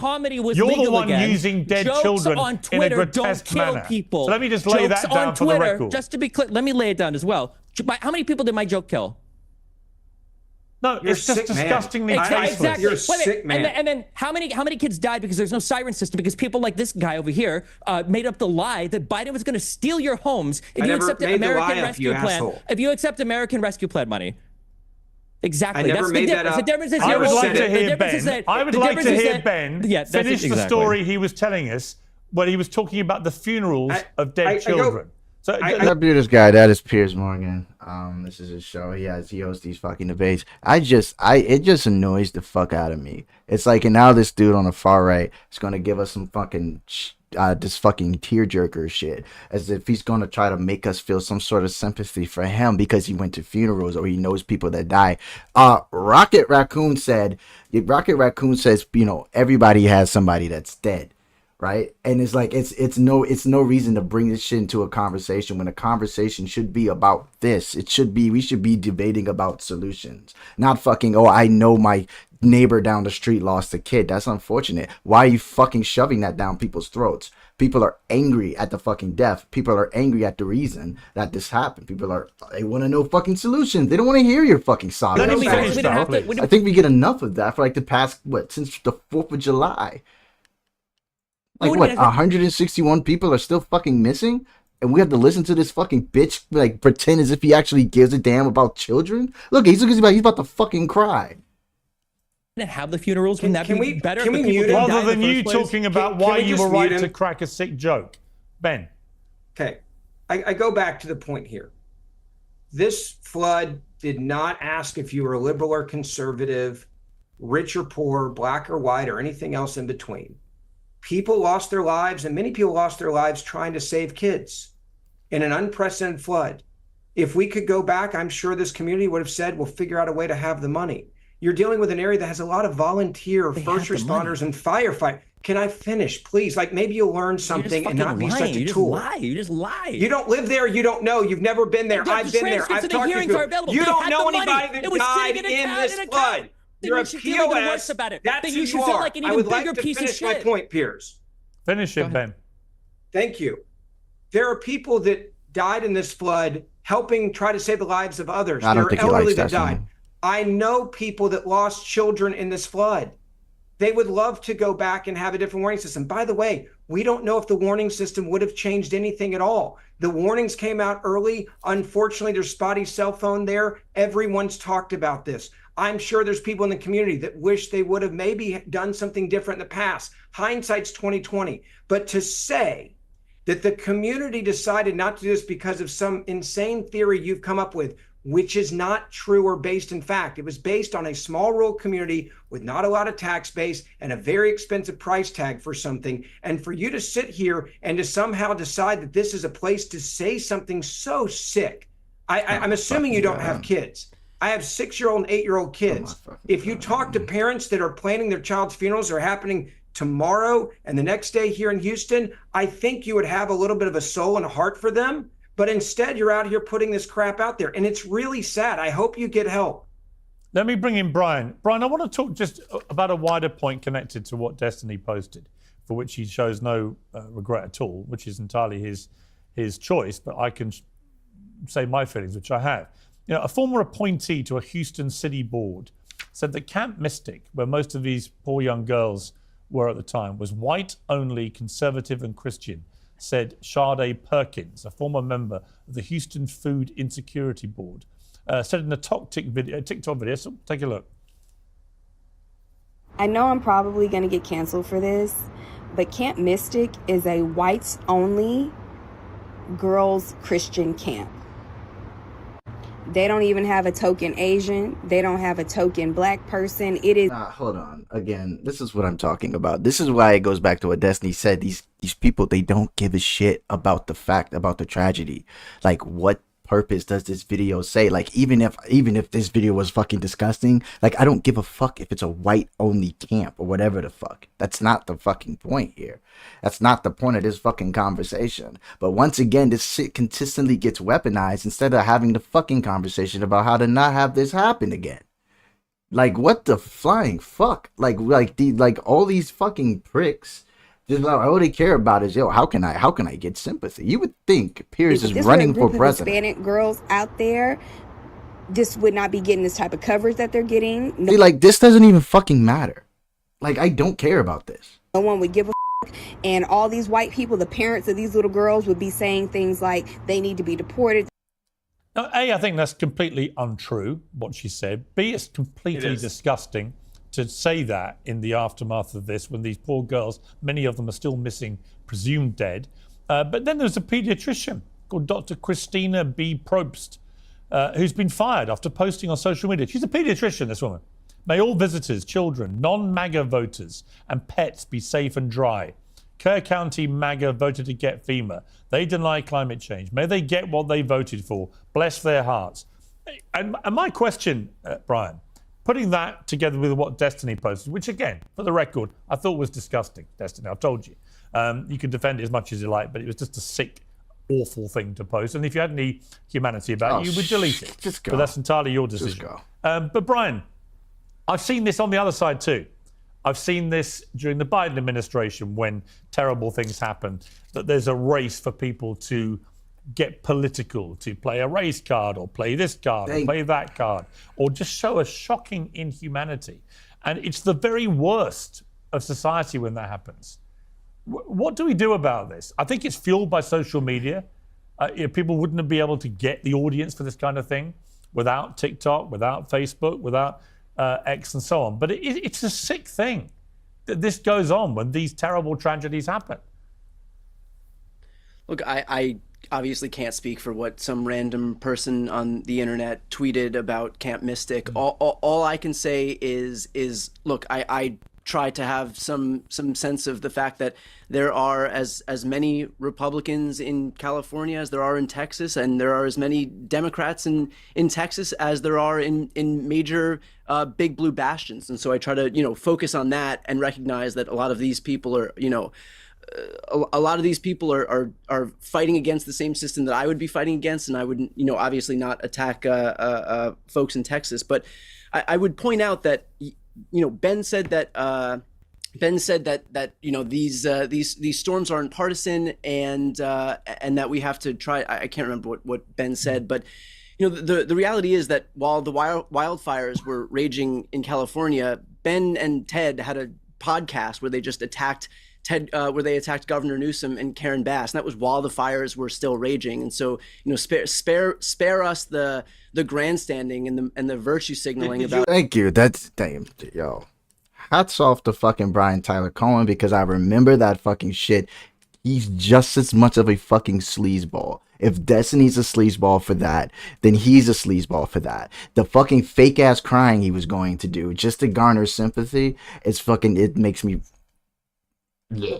You're the one using dead children in a grotesque manner. So let me just lay that down for the record. Just to be clear, let me lay it down as well. How many people did my joke kill? No, it's just disgustingly tasteless. Exactly. You're a sick man. And then how many kids died because there's no siren system because people like this guy over here made up the lie that Biden was going to steal your homes if you accept the American Rescue Plan. If you accept American Rescue Plan money. Exactly. I never made that up. The difference is I would like to hear Ben. I would like to hear Ben finish the story he was telling us when he was talking about the funerals of dead children. So I view this guy. That is Piers Morgan. This is his show. He hosts these fucking debates. It just annoys the fuck out of me. It's like, and now this dude on the far right is gonna give us some fucking this fucking tearjerker shit, as if he's gonna try to make us feel some sort of sympathy for him because he went to funerals or he knows people that die. Rocket Raccoon says, you know, everybody has somebody that's dead. Right. And it's like it's no reason to bring this shit into a conversation when a conversation should be about this. We should be debating about solutions, not fucking, oh, I know my neighbor down the street lost a kid. That's unfortunate. Why are you fucking shoving that down people's throats? People are angry at the fucking death. People are angry at the reason that this happened. They want to know fucking solutions. They don't want to hear your fucking saga. I think we get enough of that for like the past, since the 4th of July. Like, what, 161 people are still fucking missing? And we have to listen to this fucking bitch, like, pretend as if he actually gives a damn about children? Look, he's about to fucking cry. Have the funerals, can that be better? Can we mute him? Rather than you talking about why you were right to crack a sick joke. Ben. Okay. I go back to the point here. This flood did not ask if you were liberal or conservative, rich or poor, black or white, or anything else in between. People lost their lives, and many people lost their lives trying to save kids in an unprecedented flood. If we could go back, I'm sure this community would have said, we'll figure out a way to have the money. You're dealing with an area that has a lot of volunteer first responders and firefighters. Can I finish, please? Like, maybe you'll learn something and not be such a tool. You just lie. You don't live there. You don't know. You've never been there. I've been there. I've talked to people. You don't know anybody that died in this flood. You're a POS. That's who you are. I would like to finish my point, Piers. Finish it, Ben. Thank you. There are people that died in this flood helping try to save the lives of others. I don't think he likes that. Died. I know people that lost children in this flood. They would love to go back and have a different warning system. By the way, we don't know if the warning system would have changed anything at all. The warnings came out early. Unfortunately, there's spotty cell phone there. Everyone's talked about this. I'm sure there's people in the community that wish they would have maybe done something different in the past. Hindsight's 2020. But to say that the community decided not to do this because of some insane theory you've come up with, which is not true or based in fact. It was based on a small rural community with not a lot of tax base and a very expensive price tag for something. And for you to sit here and to somehow decide that this is a place to say something so sick. I'm assuming you don't have kids. I have 6-year-old and 8-year-old kids. If you talk to parents that are planning their child's funerals are happening tomorrow and the next day here in Houston, I think you would have a little bit of a soul and a heart for them. But instead, you're out here putting this crap out there. And it's really sad. I hope you get help. Let me bring in Brian. Brian, I want to talk just about a wider point connected to what Destiny posted, for which he shows no regret at all, which is entirely his his choice, but I can say my feelings, which I have. You know, a former appointee to a Houston city board said that Camp Mystic, where most of these poor young girls were at the time, was white-only, conservative and Christian, said Sade Perkins, a former member of the Houston Food Insecurity Board, said in a TikTok video. So take a look. I know I'm probably going to get canceled for this, but Camp Mystic is a whites-only girls Christian camp. They don't even have a token Asian. They don't have a token black person. It is. Hold on. Again, this is what I'm talking about. This is why it goes back to what Destiny said. These people, they don't give a shit about the fact, about the tragedy. Like, what purpose does this video say? Like, even if this video was fucking disgusting, like, I don't give a fuck if it's a white only camp or whatever the fuck. That's not the fucking point here. That's not the point of this fucking conversation. But once again, this shit consistently gets weaponized instead of having the fucking conversation about how to not have this happen again. Like, what the flying fuck? Like all these fucking pricks, just all they care about is, yo, how can I get sympathy? You would think Piers is running for president. Hispanic girls out there, this would not be getting this type of coverage that they're getting. See, like, this doesn't even fucking matter. Like, I don't care about this. No one would give a fuck. And all these white people, the parents of these little girls, would be saying things like they need to be deported. Now, A, I think that's completely untrue, what she said. B, it's completely disgusting to say that in the aftermath of this, when these poor girls, many of them are still missing, presumed dead. But then there's a pediatrician called Dr. Christina B. Probst, who's been fired after posting on social media. She's a pediatrician, this woman. May all visitors, children, non-MAGA voters, and pets be safe and dry. Kerr County MAGA voted to get FEMA. They deny climate change. May they get what they voted for. Bless their hearts. And my question, Brian, putting that together with what Destiny posted, which again, for the record, I thought was disgusting, Destiny, I've told you. You can defend it as much as you like, but it was just a sick, awful thing to post. And if you had any humanity about it, you would delete it. Just go. But that's entirely your decision. Just go. But Brian, I've seen this on the other side too. I've seen this during the Biden administration when terrible things happen, that there's a race for people to get political, to play a race card or play this card or play that card, or just show a shocking inhumanity. And it's the very worst of society when that happens. What do we do about this? I think it's fueled by social media. People wouldn't be able to get the audience for this kind of thing without TikTok, without Facebook, without X and so on. But it's a sick thing that this goes on when these terrible tragedies happen. Look, I obviously can't speak for what some random person on the internet tweeted about Camp Mystic. All I can say is look, I try to have some sense of the fact that there are as many Republicans in California as there are in Texas, and there are as many Democrats in Texas as there are in major big blue bastions. And so I try to focus on that and recognize that a lot of these people are a lot of these people are fighting against the same system that I would be fighting against, and I would obviously not attack folks in Texas, but I would point out that Ben said that these storms aren't partisan, and that we have to try. I can't remember what Ben said, but the reality is that while the wildfires were raging in California, Ben and Ted had a podcast where they just attacked where they attacked Governor Newsom and Karen Bass, and that was while the fires were still raging. And so, spare us the grandstanding and the virtue signaling about. Thank you. That's damn, yo. Hats off to fucking Brian Tyler Cohen, because I remember that fucking shit. He's just as much of a fucking sleazeball. If Destiny's a sleazeball for that, then he's a sleazeball for that. The fucking fake ass crying he was going to do just to garner sympathy, it makes me. Yeah.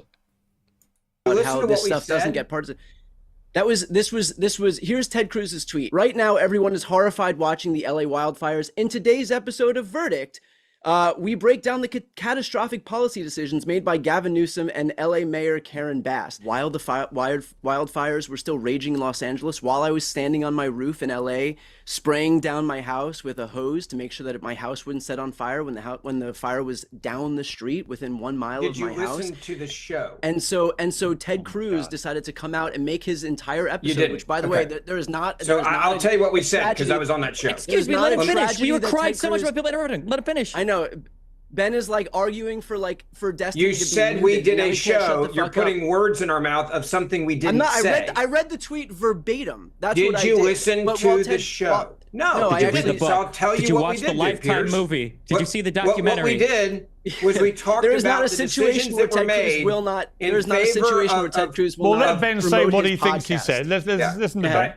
How this stuff doesn't get partisan. This was here's Ted Cruz's tweet. Right now, everyone is horrified watching the LA wildfires. In today's episode of Verdict, We break down the catastrophic policy decisions made by Gavin Newsom and LA Mayor Karen Bass. While the wildfires were still raging in Los Angeles, while I was standing on my roof in LA, spraying down my house with a hose to make sure that my house wouldn't set on fire when the fire was down the street within 1 mile of my house. Did you listen to the show? And so Ted Cruz decided to come out and make his entire episode, which, by the way, there is not. So I'll tell you what we said, because I was on that show. Excuse me, let him finish. You were crying so much about people interrupting. Let him finish. I know. Ben is like arguing for Destiny. You said we did a show. You're putting words in our mouth of something we didn't say. I read the tweet verbatim. That's did what I did. Did you listen to the show? No, I didn't. So I'll tell you what we did. Did you watch the Lifetime movie? Did you see the documentary? What we did was we talked about the decisions that were made. There's not a situation where Ted Cruz will not. Well, let Ben say what he thinks he said. Let's listen to Ben.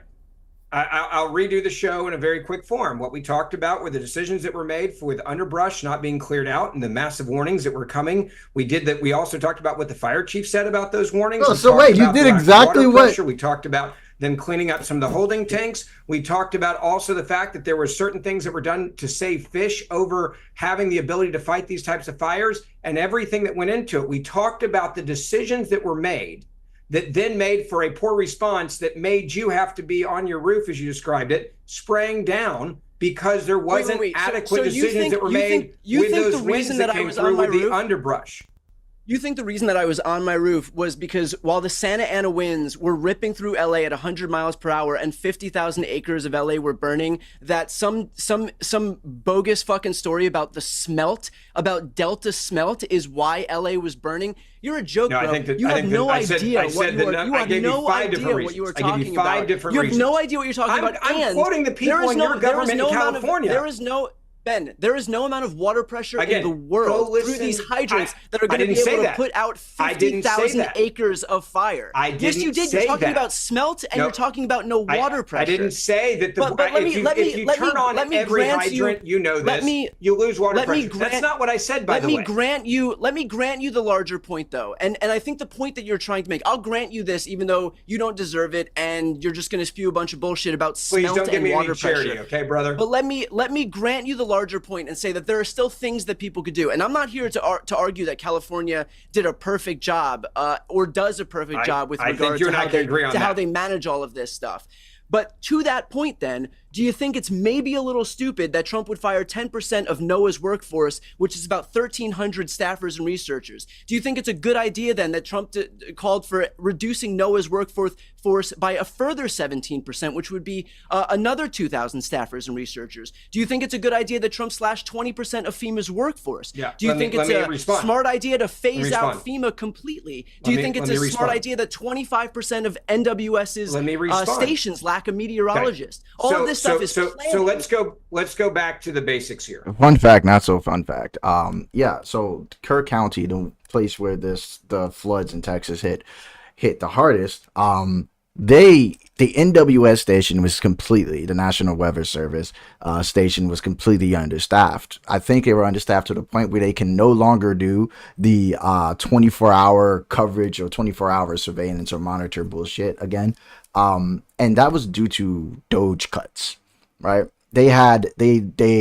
I'll redo the show in a very quick form. What we talked about were the decisions that were made with underbrush not being cleared out and the massive warnings that were coming. We did that. We also talked about what the fire chief said about those warnings. Oh, so wait, you did exactly what? We talked about them cleaning up some of the holding tanks. We talked about also the fact that there were certain things that were done to save fish over having the ability to fight these types of fires and everything that went into it. We talked about the decisions that were made that then made for a poor response that made you have to be on your roof, as you described it, spraying down because there wasn't adequate decisions that were made with those winds that came through with the underbrush. You think the reason that I was on my roof was because while the Santa Ana winds were ripping through LA at 100 miles per hour and 50,000 acres of LA were burning, that some bogus fucking story about the smelt, about Delta smelt is why LA was burning? You're a joke, bro. You have no idea what you were talking about. You have no idea what you're talking about. I'm quoting the people in your government in California. Ben, there is no amount of water pressure in the world through these hydrants that are going to be able to put out 50,000 acres of fire. Yes, you did. You're talking about smelt and you're talking about no water pressure. I didn't say that. If you turn on every hydrant, you know this, you lose water pressure. That's not what I said, by the way. Let me grant you the larger point, though. And I think the point that you're trying to make, I'll grant you this, even though you don't deserve it and you're just going to spew a bunch of bullshit about smelt and water pressure. Please don't give me any charity, okay, brother? But let me grant you the larger point and say that there are still things that people could do. And I'm not here to argue that California did a perfect job or does a perfect job with regard to how they manage all of this stuff. But to that point, then, do you think it's maybe a little stupid that Trump would fire 10% of NOAA's workforce, which is about 1,300 staffers and researchers? Do you think it's a good idea, then, that Trump called for reducing NOAA's workforce by a further 17%, which would be another 2,000 staffers and researchers? Do you think it's a good idea that Trump slashed 20% of FEMA's workforce? Yeah, do you think it's a smart idea to phase out FEMA completely? Do you think it's a smart idea that 25% of NWS's stations lack a meteorologist? Okay. All of this stuff is so let's go back to the basics here. Fun fact, not so fun fact. So Kerr County, the place where the floods in Texas hit the hardest, the NWS station was completely, the National Weather Service station was completely understaffed. I think they were understaffed to the point where they can no longer do the 24-hour coverage or 24-hour surveillance or monitor bullshit again. And that was due to Doge cuts, right? They did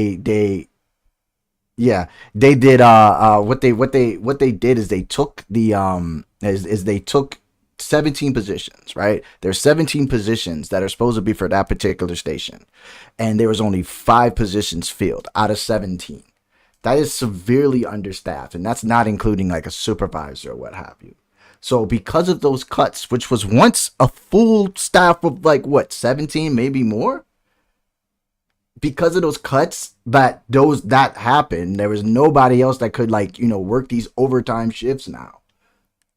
what they did is they took they took 17 positions, right? There's 17 positions that are supposed to be for that particular station, and there was only 5 positions filled out of 17. That is severely understaffed, and that's not including like a supervisor or what have you. So because of those cuts, which was once a full staff of 17, maybe more, because of those cuts that happened, there was nobody else that could work these overtime shifts now.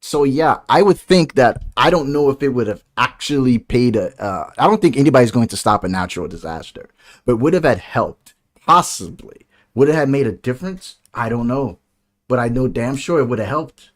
So yeah, I would think that, I don't know if it would have actually paid I don't think anybody's going to stop a natural disaster, but would have had helped, possibly. Would it have made a difference? I don't know, but I know damn sure it would have helped.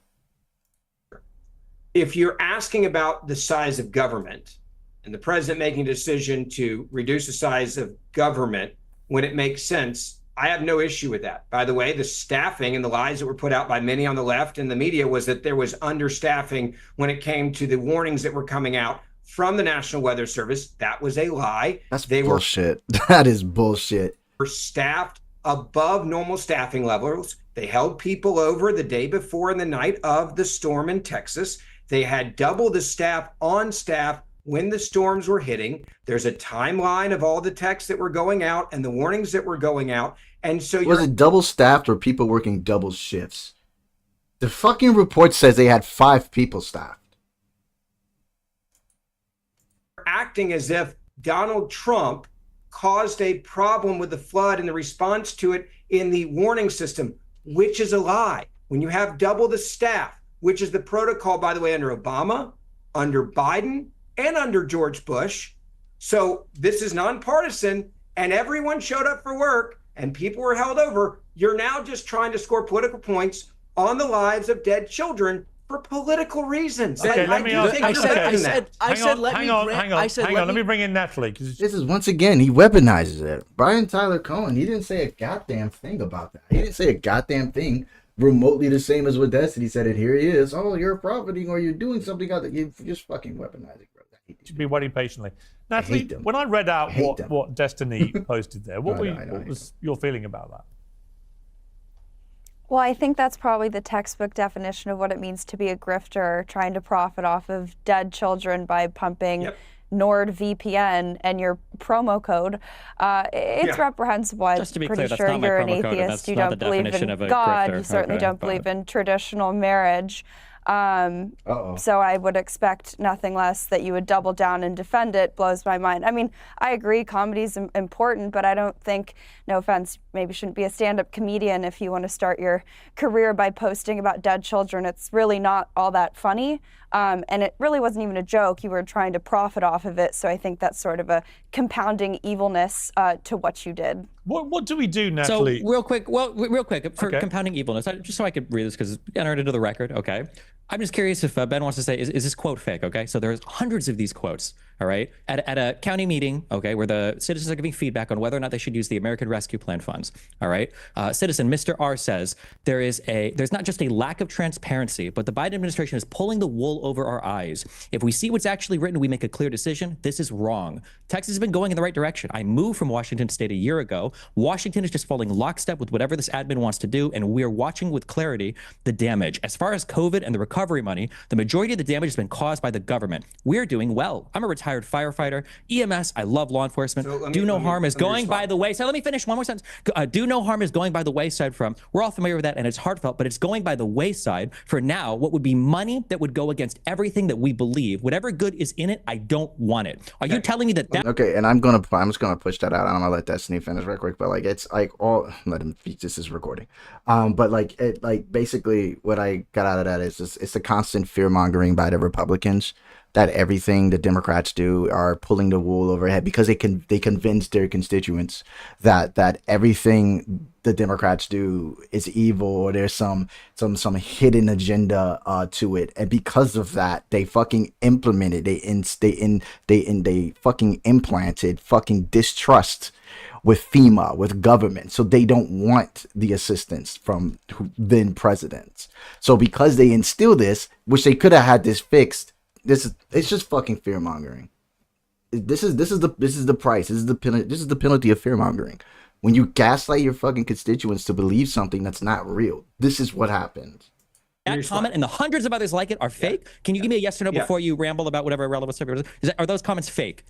If you're asking about the size of government and the president making a decision to reduce the size of government when it makes sense, I have no issue with that. By the way, the staffing and the lies that were put out by many on the left and the media was that there was understaffing when it came to the warnings that were coming out from the National Weather Service. That was a lie. That's bullshit. That is bullshit. Were staffed above normal staffing levels. They held people over the day before and the night of the storm in Texas. They had double the staff on staff when the storms were hitting. There's a timeline of all the texts that were going out and the warnings that were going out. And so was it double staffed or people working double shifts? The fucking report says they had 5 people staffed. Acting as if Donald Trump caused a problem with the flood and the response to it in the warning system, which is a lie. When you have double the staff, which is the protocol, by the way, under Obama, under Biden, and under George Bush. So this is nonpartisan, and everyone showed up for work, and people were held over. You're now just trying to score political points on the lives of dead children for political reasons. Okay, let me ask. Let me bring in Natalie. This is, once again, he weaponizes it. Brian Tyler Cohen, he didn't say a goddamn thing about that. He didn't say a goddamn thing remotely the same as what Destiny said. And here he is. Oh, you're profiting or you're doing something out that you just fucking weaponizing, bro. Should be waiting patiently. Natalie, when I read out what Destiny posted there, what was your feeling about that? Well, I think that's probably the textbook definition of what it means to be a grifter, trying to profit off of dead children by pumping NordVPN and your promo code. It's reprehensible. I'm pretty sure you're an atheist. You don't believe in God. You certainly don't believe in traditional marriage. So I would expect nothing less that you would double down and defend it. Blows my mind. I mean, I agree comedy's important, but I don't think, no offense, maybe you shouldn't be a stand-up comedian if you want to start your career by posting about dead children. It's really not all that funny. And it really wasn't even a joke. You were trying to profit off of it. So I think that's sort of a compounding evilness to what you did. What do we do, Natalie? So real quick, for compounding evilness, just so I could read this because entered into the record. Okay, I'm just curious if Ben wants to say, is this quote fake? Okay, so there's hundreds of these quotes. All right, at a county meeting, okay, where the citizens are giving feedback on whether or not they should use the American Rescue Plan funds. All right, citizen Mr. R says there's not just a lack of transparency, but the Biden administration is pulling the wool over our eyes. If we see what's actually written, we make a clear decision. This is wrong. Texas has been going in the right direction. I moved from Washington State a year ago. Washington is just falling lockstep with whatever this admin wants to do, and we are watching with clarity the damage. As far as COVID and the recovery money, the majority of the damage has been caused by the government. We're doing well. I'm a retired firefighter, EMS. I love law enforcement. So do no harm is going by the wayside. Let me finish one more sentence. Do no harm is going by the wayside from. We're all familiar with that, and it's heartfelt, but it's going by the wayside for now. What would be money that would go against everything that we believe? Whatever good is in it, I don't want it. Are you telling me that? Okay, and I'm just gonna push that out. I'm gonna let Destiny finish real quick, but like it's like all let him. This is recording, but like it basically what I got out of that is it's the constant fear mongering by the Republicans that everything the Democrats do are pulling the wool over their head because they convince their constituents that everything the Democrats do is evil or there's some hidden agenda to it, and because of that they fucking implemented they fucking implanted fucking distrust with FEMA, with government, so they don't want the assistance from then presidents. So because they instill this, which they could have had this fixed. It's just fucking fear mongering. This is the price. This is the penalty of fear mongering. When you gaslight your fucking constituents to believe something that's not real, this is what happens. That comment and the hundreds of others like it are fake. Can you give me a yes or no before you ramble about whatever irrelevant subject is? Are those comments fake?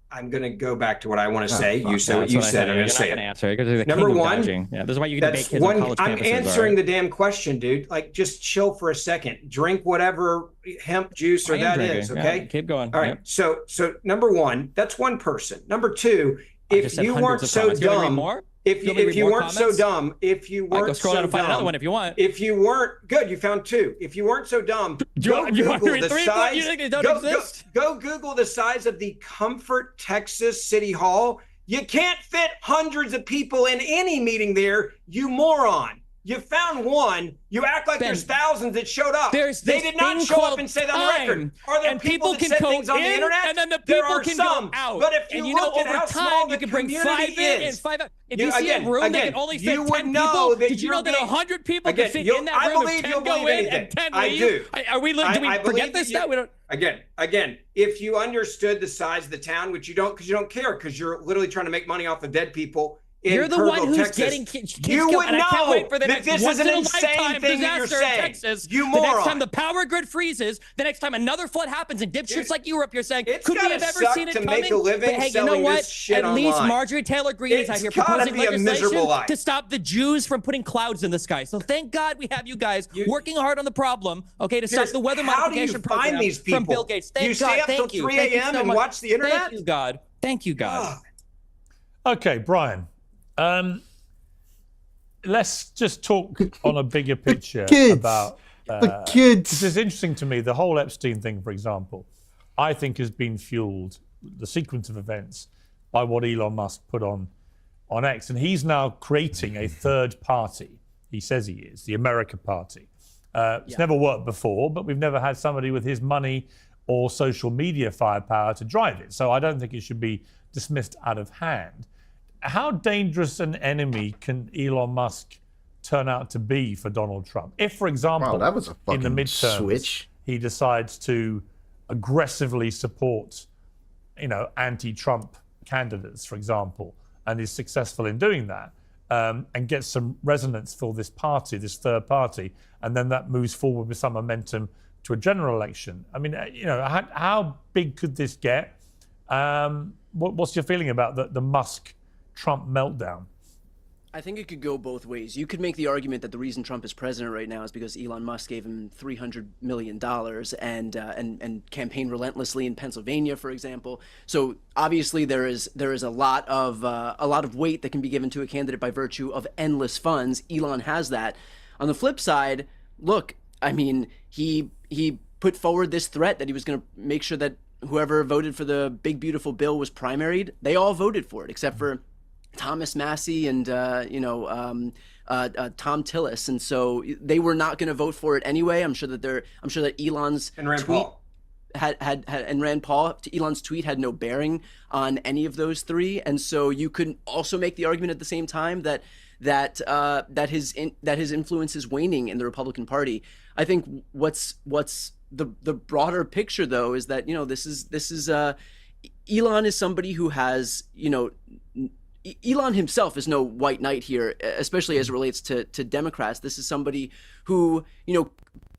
I'm going to go back to what I want to say. You said what you said. I'm going to say it. Number one, this is why you debate kids on college campuses. I'm answering the damn question, dude. Like, just chill for a second. Drink whatever hemp juice or that is, okay? Yeah, keep going. All right. So number one, that's one person. Number two, if you weren't so dumb, if you weren't so dumb, if you weren't go scroll down and find another one if you want. If you weren't good, you found two. If you weren't so dumb, go Google the size. You think they don't exist? Go Google the size of the Comfort, Texas City Hall. You can't fit hundreds of people in any meeting there, you moron. You found one. You act like there's thousands that showed up. They did not show up and say that on the record. Are there people that said things on the internet? And then the people can go out. But if you look at how small the community is, if you see a room that can only fit 10 people, did you know that 100 people can fit in that room if 10 go in and 10 leave? I do. Do we forget this now? Again, if you understood the size of the town, which you don't because you don't care because you're literally trying to make money off of dead people You're the Kerrville, one who's Texas, getting kids you killed, would and I can't know wait for the that next this is an insane once-in-a-lifetime thing that you're disaster in saying. Texas. You The next moron. time the power grid freezes, the next time another flood happens, and dipshits like you are up here saying, It's could we gotta have ever suck seen it to coming? make a living But hey, you selling know what? this shit At least online. Marjorie Taylor Greene is out It's here gotta proposing be a miserable legislation life. to stop the Jews from putting clouds in the sky. So thank God we have you guys working hard on the problem, okay, to stop Piers, the weather how do you modification find program these people? from Bill Gates. Thank You God. stay up till Thank you. 3 Thank you a.m. so and much. watch the internet? Thank you, God. Thank you, God. Okay, Brian. Let's just talk on a bigger picture about the kids. This is interesting to me. The whole Epstein thing, for example, I think has been fueled, the sequence of events, by what Elon Musk put on X. And he's now creating a third party. He says he is, the America Party. It's never worked before, but we've never had somebody with his money or social media firepower to drive it. So I don't think it should be dismissed out of hand. How dangerous an enemy can Elon Musk turn out to be for Donald Trump? If, for example, Wow, that was a in the fucking midterms, switch. he decides to aggressively support, anti-Trump candidates, for example, and is successful in doing that, and gets some resonance for this party, this third party, and then that moves forward with some momentum to a general election. I mean, how big could this get? What's your feeling about the Musk-Trump meltdown? I think it could go both ways. You could make the argument that the reason Trump is president right now is because Elon Musk gave him $300 million and campaigned relentlessly in Pennsylvania, for example. So obviously there is a lot of weight that can be given to a candidate by virtue of endless funds. Elon has that. On the flip side, look, I mean, he put forward this threat that he was going to make sure that whoever voted for the big beautiful bill was primaried. They all voted for it except for Thomas Massey and Tom Tillis, and so they were not going to vote for it anyway. I'm sure that Elon's And Rand tweet Paul. and Rand Paul, Elon's tweet had no bearing on any of those three, and so you could also make the argument at the same time that his influence is waning in the Republican Party. I think what's the broader picture though is that this is Elon is somebody who has Elon himself is no white knight here, especially as it relates to Democrats. This is somebody who,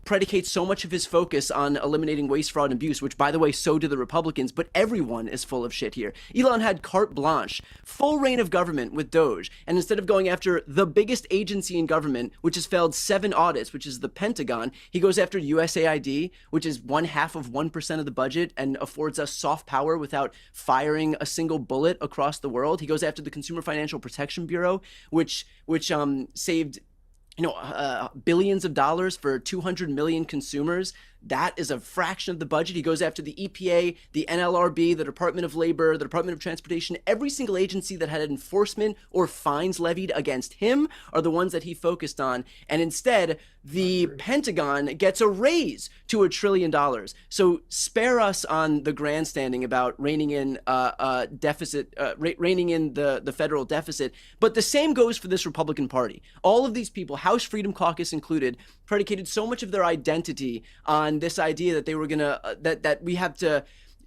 predicates so much of his focus on eliminating waste, fraud, and abuse, which, by the way, so do the Republicans, but everyone is full of shit here. Elon had carte blanche, full reign of government with Doge, and instead of going after the biggest agency in government, which has failed 7 audits, which is the Pentagon, he goes after USAID, which is 0.5% of the budget and affords us soft power without firing a single bullet across the world. He goes after the Consumer Financial Protection Bureau, which saved billions of dollars for 200 million consumers. That is a fraction of the budget. He goes after the EPA, the NLRB, the Department of Labor, the Department of Transportation. Every single agency that had enforcement or fines levied against him are the ones that he focused on. And instead, the Pentagon gets a raise to $1 trillion. So spare us on the grandstanding about reining in reining in the federal deficit. But the same goes for this Republican Party. All of these people, House Freedom Caucus included, predicated so much of their identity on this idea that they were gonna that we have to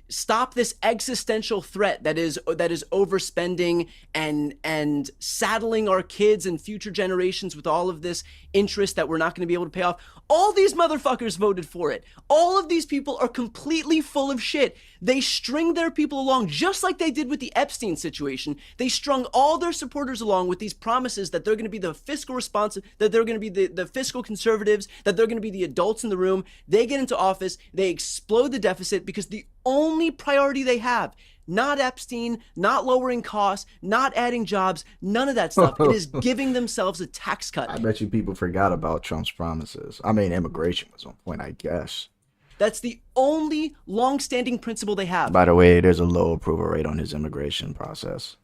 stop this existential threat that is overspending and saddling our kids and future generations with all of this interest that we're not going to be able to pay off. All these motherfuckers voted for it. All of these people are completely full of shit. They string their people along just like they did with the Epstein situation. They strung all their supporters along with these promises that they're going to be the fiscal responsive, that they're going to be the fiscal conservatives, that they're going to be the adults in the room. They get into office, they explode the deficit because the only priority they have, not Epstein, not lowering costs, not adding jobs, none of that stuff. It is giving themselves a tax cut. I bet you people forgot about Trump's promises. I mean, immigration was on point, I guess. That's the only long-standing principle they have. By the way, there's a low approval rate on his immigration process.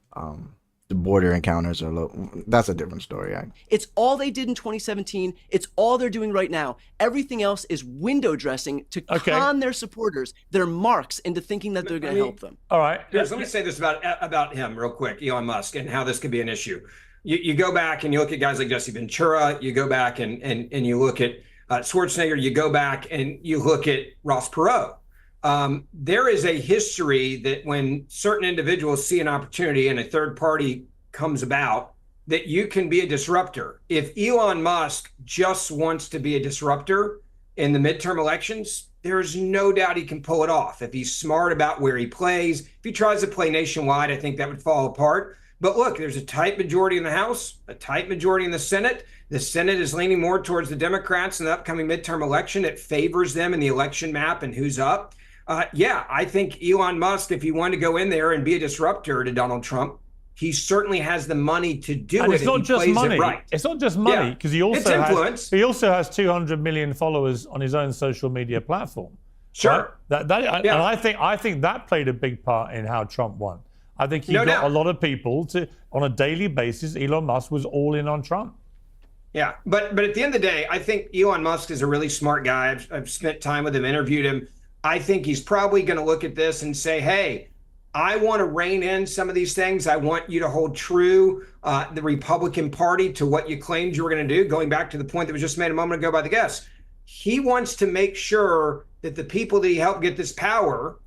The border encounters are low. That's a different story. It's all they did in 2017. It's all they're doing right now. Everything else is window dressing to con their supporters, their marks, into thinking that they're going to help them. All right. Piers, let me say this about him real quick, Elon Musk, and how this could be an issue. You go back and you look at guys like Jesse Ventura. You go back and you look at Schwarzenegger. You go back and you look at Ross Perot. There is a history that when certain individuals see an opportunity and a third party comes about that you can be a disruptor. If Elon Musk just wants to be a disruptor in the midterm elections, there's no doubt he can pull it off. If he's smart about where he plays, if he tries to play nationwide, I think that would fall apart. But look, there's a tight majority in the House, a tight majority in the Senate. The Senate is leaning more towards the Democrats in the upcoming midterm election. It favors them in the election map and who's up. Yeah, I think Elon Musk, if he wanted to go in there and be a disruptor to Donald Trump, he certainly has the money to do and it. It's not just money. Right. It's not just money, because he also has 200 million followers on his own social media platform. Sure. Right? And I think that played a big part in how Trump won. I think he got a lot of people to, on a daily basis, Elon Musk was all in on Trump. Yeah, but at the end of the day, I think Elon Musk is a really smart guy. I've spent time with him, interviewed him. I think he's probably going to look at this and say, hey, I want to rein in some of these things. I want you to hold true the Republican Party to what you claimed you were going to do, going back to the point that was just made a moment ago by the guest. He wants to make sure that the people that he helped get this power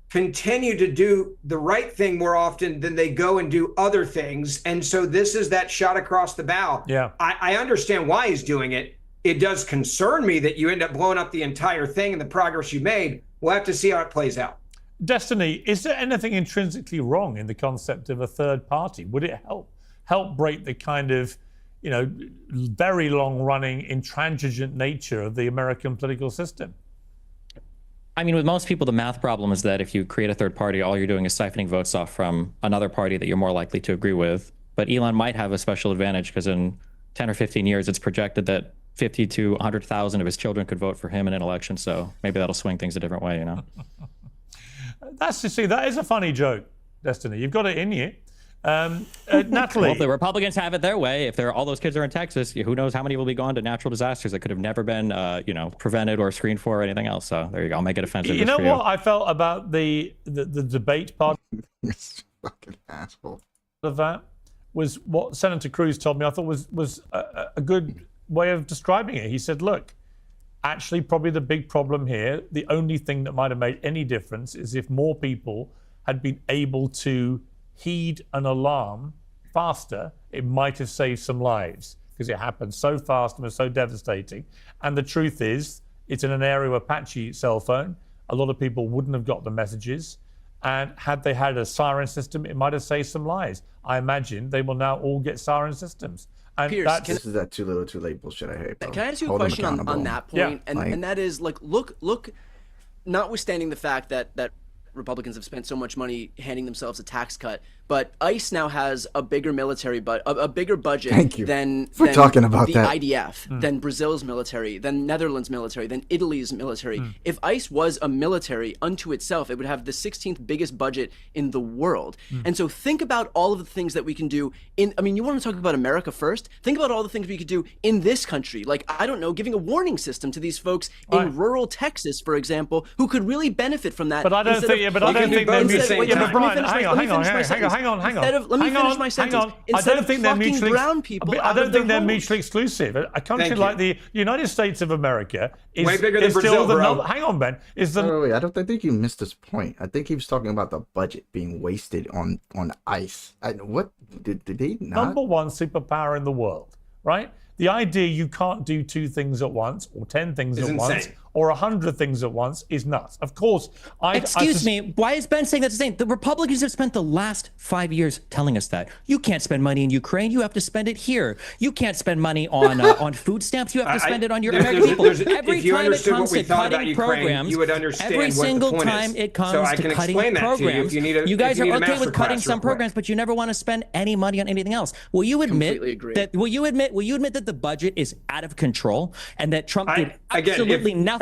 continue to do the right thing more often than they go and do other things. And so this is that shot across the bow. Yeah, I understand why he's doing it. It does concern me that you end up blowing up the entire thing and the progress you made. We'll have to see how it plays out. Destiny, is there anything intrinsically wrong in the concept of a third party? Would it help break the kind of, very long-running, intransigent nature of the American political system? I mean, with most people, the math problem is that if you create a third party, all you're doing is siphoning votes off from another party that you're more likely to agree with. But Elon might have a special advantage because in 10 or 15 years, it's projected that 50 to 100,000 of his children could vote for him in an election. So maybe that'll swing things a different way, That is a funny joke, Destiny. You've got it in you. Natalie. Well, if the Republicans have it their way, if all those kids are in Texas, who knows how many will be gone to natural disasters that could have never been, prevented or screened for or anything else. So there you go. I'll make it offensive. You know what I felt about the debate part fucking asshole of that was what Senator Cruz told me. I thought was a good way of describing it. He said, look, actually, probably the big problem here, the only thing that might have made any difference is if more people had been able to heed an alarm faster, it might have saved some lives, because it happened so fast and was so devastating. And the truth is, it's in an area with a patchy cell phone. A lot of people wouldn't have got the messages. And had they had a siren system, it might have saved some lives. I imagine they will now all get siren systems. And Piers, this is that too little too late bullshit I hate, bro. Can I ask you a question on that point? Yeah. And that is, like, look, notwithstanding the fact that Republicans have spent so much money handing themselves a tax cut, but ICE now has a bigger military, but a bigger budget than talking about the that. IDF, than Brazil's military, than Netherlands military, than Italy's military. If ICE was a military unto itself, it would have the 16th biggest budget in the world. And so think about all of the things that we can do you want to talk about America first? Think about all the things we could do in this country. Like, I don't know, giving a warning system to these folks in rural Texas, for example, who could really benefit from that. But I don't think they're mutually. Let me finish my sentence. I don't think they're mutually. Brown people I don't think they're mutually exclusive. A country like the United States of America is way bigger than Brazil, bro. Hang on, Ben. Wait, I think you missed this point. I think he was talking about the budget being wasted on ICE. What did they not? Number one superpower in the world, right? The idea you can't do 2 things at once, or 10 things at once, or 100 things at once is nuts. Of course, Excuse me, why is Ben saying that's the same? The Republicans have spent the last 5 years telling us that. You can't spend money in Ukraine, you have to spend it here. You can't spend money on food stamps, you have to spend it on your American people. Every time it comes to cutting programs, every single time it comes to cutting programs, you guys are okay with cutting some programs, but you never want to spend any money on anything else. Will you admit that the budget is out of control and that Trump did absolutely nothing?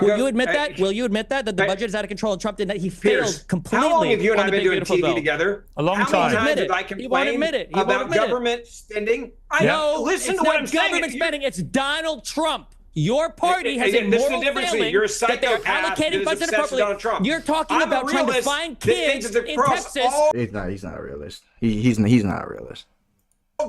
Will you admit that? Will you admit that the budget is out of control and Trump did that? He failed completely. How long have you and I been doing TV together? A long time. How many times did I complain about government spending? No, listen it's to what not I'm saying. government spending. It's Donald Trump. Your party has a this is the moral difference. failing You're a that they're psychopath allocating that is budget obsessed with appropriately. Donald Trump. You're talking I'm a about trying to realist find that thinks kids it's in across Texas. He's not a realist. He's not a realist.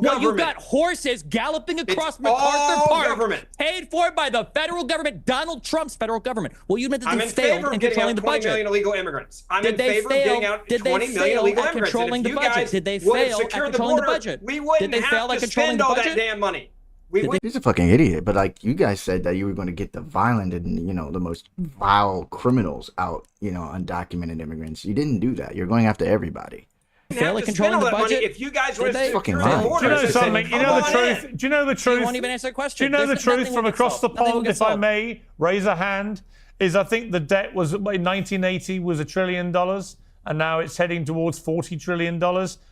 Well, you've got horses galloping across It's MacArthur all Park, government. paid for by the federal government, Donald Trump's federal government. Well, you admit that I'm they in failed favor of in getting controlling out the 20 budget. million illegal immigrants. I'm Did in they favor fail? of getting out Did 20 they million fail illegal at immigrants. controlling And the if you budget? guys Did they would have fail at secured the controlling the border, budget? we wouldn't Did they fail have at to controlling spend the all budget? that damn money. We wouldn't. He's a fucking idiot. But like you guys said that you were going to get the violent and the most vile criminals out, undocumented immigrants. You didn't do that. You're going after everybody. Fail at controlling the budget? If you guys would have fucking secured the lying. border, Do you know something? You know the come on truth. in. Do you know the truth? You won't even answer the question. Do you know the There's truth nothing from will get across the solved. Nothing will pond, get if I solved. may raise a hand? Is I think the debt was in 1980 was $1 trillion, and now it's heading towards $40 trillion.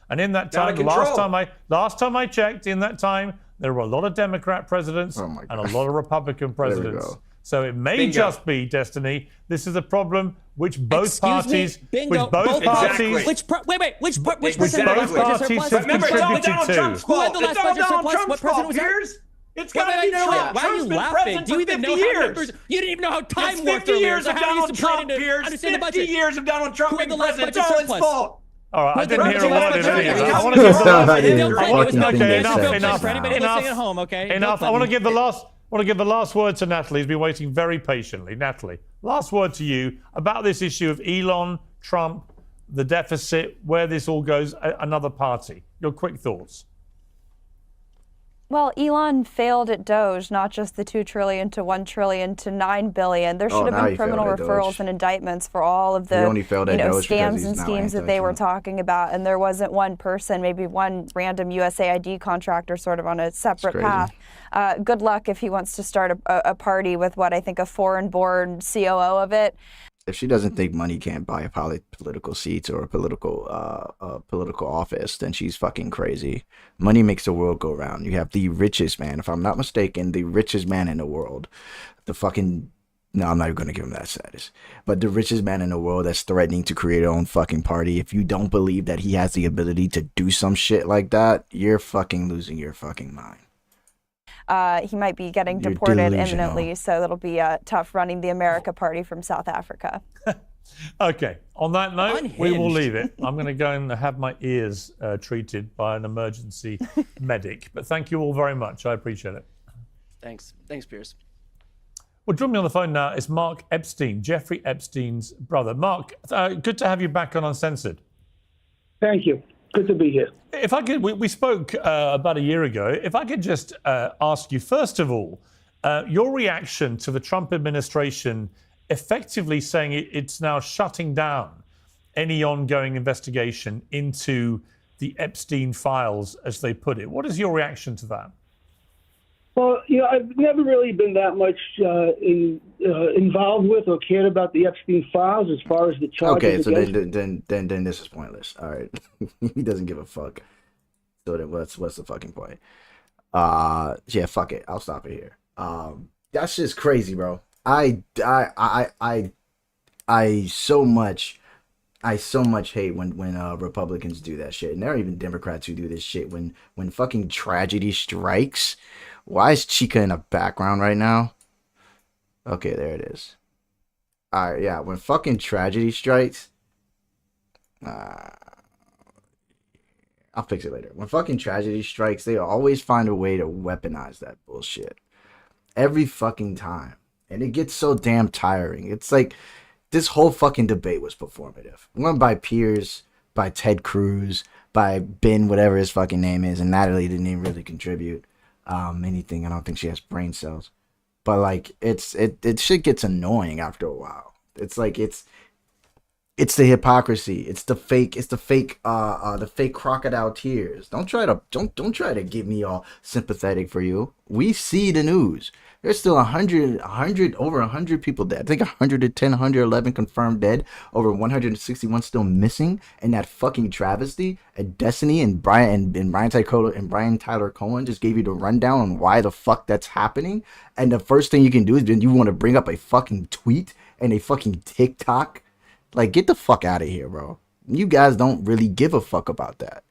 And in that Out time, of control. last time I checked, in that time there were a lot of Democrat presidents Oh my and a God. lot of Republican presidents. go. So it may Bingo. just be destiny. This is a problem which both Excuse me? parties, Bingo. which both Exactly. parties, Which president both had parties budget have surplus? contributed Remember, it's all to. Donald Trump's Who had fault. the It's last all budget Donald surplus? Trump's What president fault, was that? Piers. It's Wait, got to wait, be no, Trump. why are you Trump's been laughing? president Do you for even 50 know how years. numbers? You didn't even know how time It's worked 50 earlier. years So of how do you Donald explain Trump, it to Piers. understand the 50 budget? years of Donald Trump Who had being the last president. It's budget all his surplus? fault. All right, I Who had the didn't last hear a budget word in surplus? any of that. I How want many to give the years? last. I didn't Bill Clinton was fucking not think there. it So said Bill that. Clinton, for anybody Enough. listening at home, okay? Bill Enough. I Clinton. want to give the last word to Natalie, who's been waiting very patiently. Natalie, last word to you about this issue of Elon, Trump, the deficit, where this all goes, another party. Your quick thoughts. Well, Elon failed at Doge, not just the $2 trillion to $1 trillion to $9 billion. There should now have been he criminal failed at referrals Doge. and indictments for all of the only failed at Doge because scams he's and now schemes that they were anti-Trump. talking about. And there wasn't one person, maybe one random USAID contractor sort of on a separate crazy. path. Good luck if he wants to start a party with what I think a foreign-born COO of it. If she doesn't think money can't buy political seats or a political office, then she's fucking crazy. Money makes the world go round. You have the richest man, if I'm not mistaken, the richest man in the world. No, I'm not even going to give him that status. But the richest man in the world that's threatening to create his own fucking party. If you don't believe that he has the ability to do some shit like that, you're fucking losing your fucking mind. He might be getting You're deported delusional. imminently, so it'll be tough running the America Party from South Africa. Okay. On that note, we will Unhinged. leave it. I'm going to go and have my ears treated by an emergency medic. But thank you all very much. I appreciate it. Thanks, Piers. Well, joining me on the phone now is Mark Epstein, Jeffrey Epstein's brother. Mark, good to have you back on Uncensored. Thank you. Good to be here. If I could, we spoke about a year ago. If I could just ask you, first of all, your reaction to the Trump administration effectively saying it's now shutting down any ongoing investigation into the Epstein files, as they put it. What is your reaction to that? Well, I've never really been that much involved with or cared about the Epstein files as far as the charges. Okay, so against then this is pointless. All right, he doesn't give a fuck. So then what's the fucking point? Yeah, fuck it. I'll stop it here. That's just crazy, bro. I so much hate when Republicans do that shit, and there are even Democrats who do this shit. When fucking tragedy strikes, why is Chica in the background right now? Okay, there it is. All right, yeah. When fucking tragedy strikes, I'll fix it later. When fucking tragedy strikes, they always find a way to weaponize that bullshit every fucking time, and it gets so damn tiring. It's like this whole fucking debate was performative. One by Piers, by Ted Cruz, by Ben, whatever his fucking name is, and Natalie didn't even really contribute anything. I don't think she has brain cells, but like it shit gets annoying after a while. It's like it's the hypocrisy. It's the fake crocodile tears. Don't try to get me all sympathetic for you. We see the news. There's still over 100 people dead. I think 110, 111 confirmed dead. Over 161 still missing. And that fucking travesty. And Destiny and Brian Tyler Cohen just gave you the rundown on why the fuck that's happening. And the first thing you can do is you want to bring up a fucking tweet and a fucking TikTok. Like, get the fuck out of here, bro. You guys don't really give a fuck about that.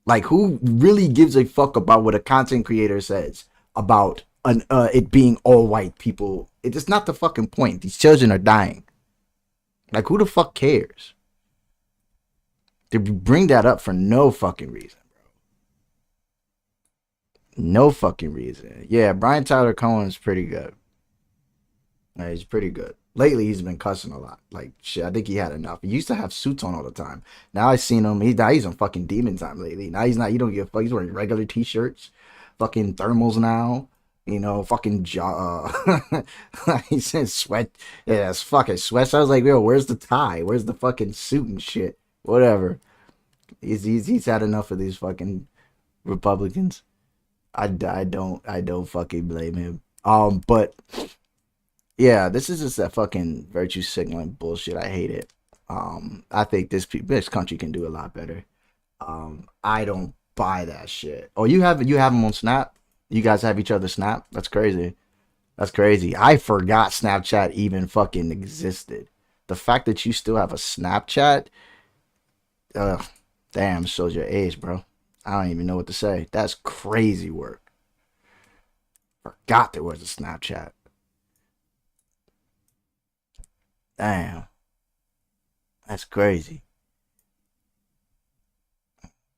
Like, who really gives a fuck about what a content creator says about it being all white people? It's not the fucking point. These children are dying. Like, who the fuck cares? They bring that up for no fucking reason, bro. No fucking reason. Yeah, Brian Tyler Cohen's pretty good. He's pretty good. Lately, he's been cussing a lot. Like, shit, I think he had enough. He used to have suits on all the time. Now I seen him. He's on fucking demon time lately. Now he's not. You don't give a fuck. He's wearing regular t-shirts, fucking thermals now. You know, fucking he said sweat. Yeah, it's fucking sweat. So I was like, yo, where's the tie? Where's the fucking suit and shit? Whatever. He's had enough of these fucking Republicans. I don't fucking blame him. But yeah, this is just that fucking virtue signaling bullshit. I hate it. I think this country can do a lot better. I don't buy that shit. Oh, you have them on Snap? You guys have each other Snap? That's crazy. That's crazy. I forgot Snapchat even fucking existed. The fact that you still have a Snapchat, damn, shows your age, bro. I don't even know what to say. That's crazy work. Forgot there was a Snapchat. Damn. That's crazy.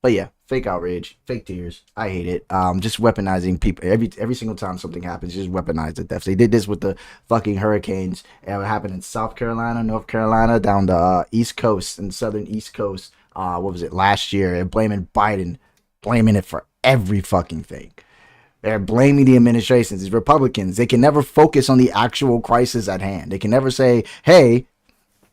But yeah, fake outrage, fake tears. I hate it. Just weaponizing people every single time something happens. Just weaponize it. They did this with the fucking hurricanes. It happened in South Carolina, North Carolina, down the East Coast and Southern East Coast. What was it last year? And blaming Biden, blaming it for every fucking thing. They're blaming the administrations, these Republicans. They can never focus on the actual crisis at hand. They can never say, hey.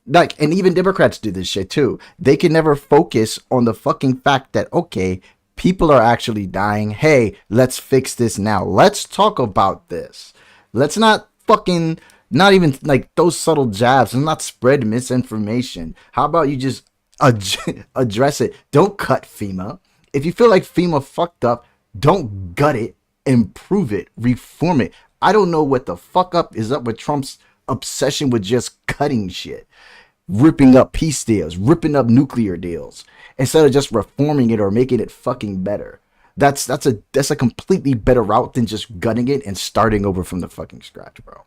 Like, and even Democrats do this shit too. They can never focus on the fucking fact that, okay, people are actually dying. Hey, let's fix this now. Let's talk about this. Let's not fucking, not even like those subtle jabs and not spread misinformation. How about you just address it? Don't cut FEMA. If you feel like FEMA fucked up, don't gut it, improve it, reform it. I don't know what the fuck up is up with Trump's obsession with just cutting shit. Ripping up peace deals, ripping up nuclear deals, instead of just reforming it or making it fucking better. That's a completely better route than just gutting it and starting over from the fucking scratch, bro.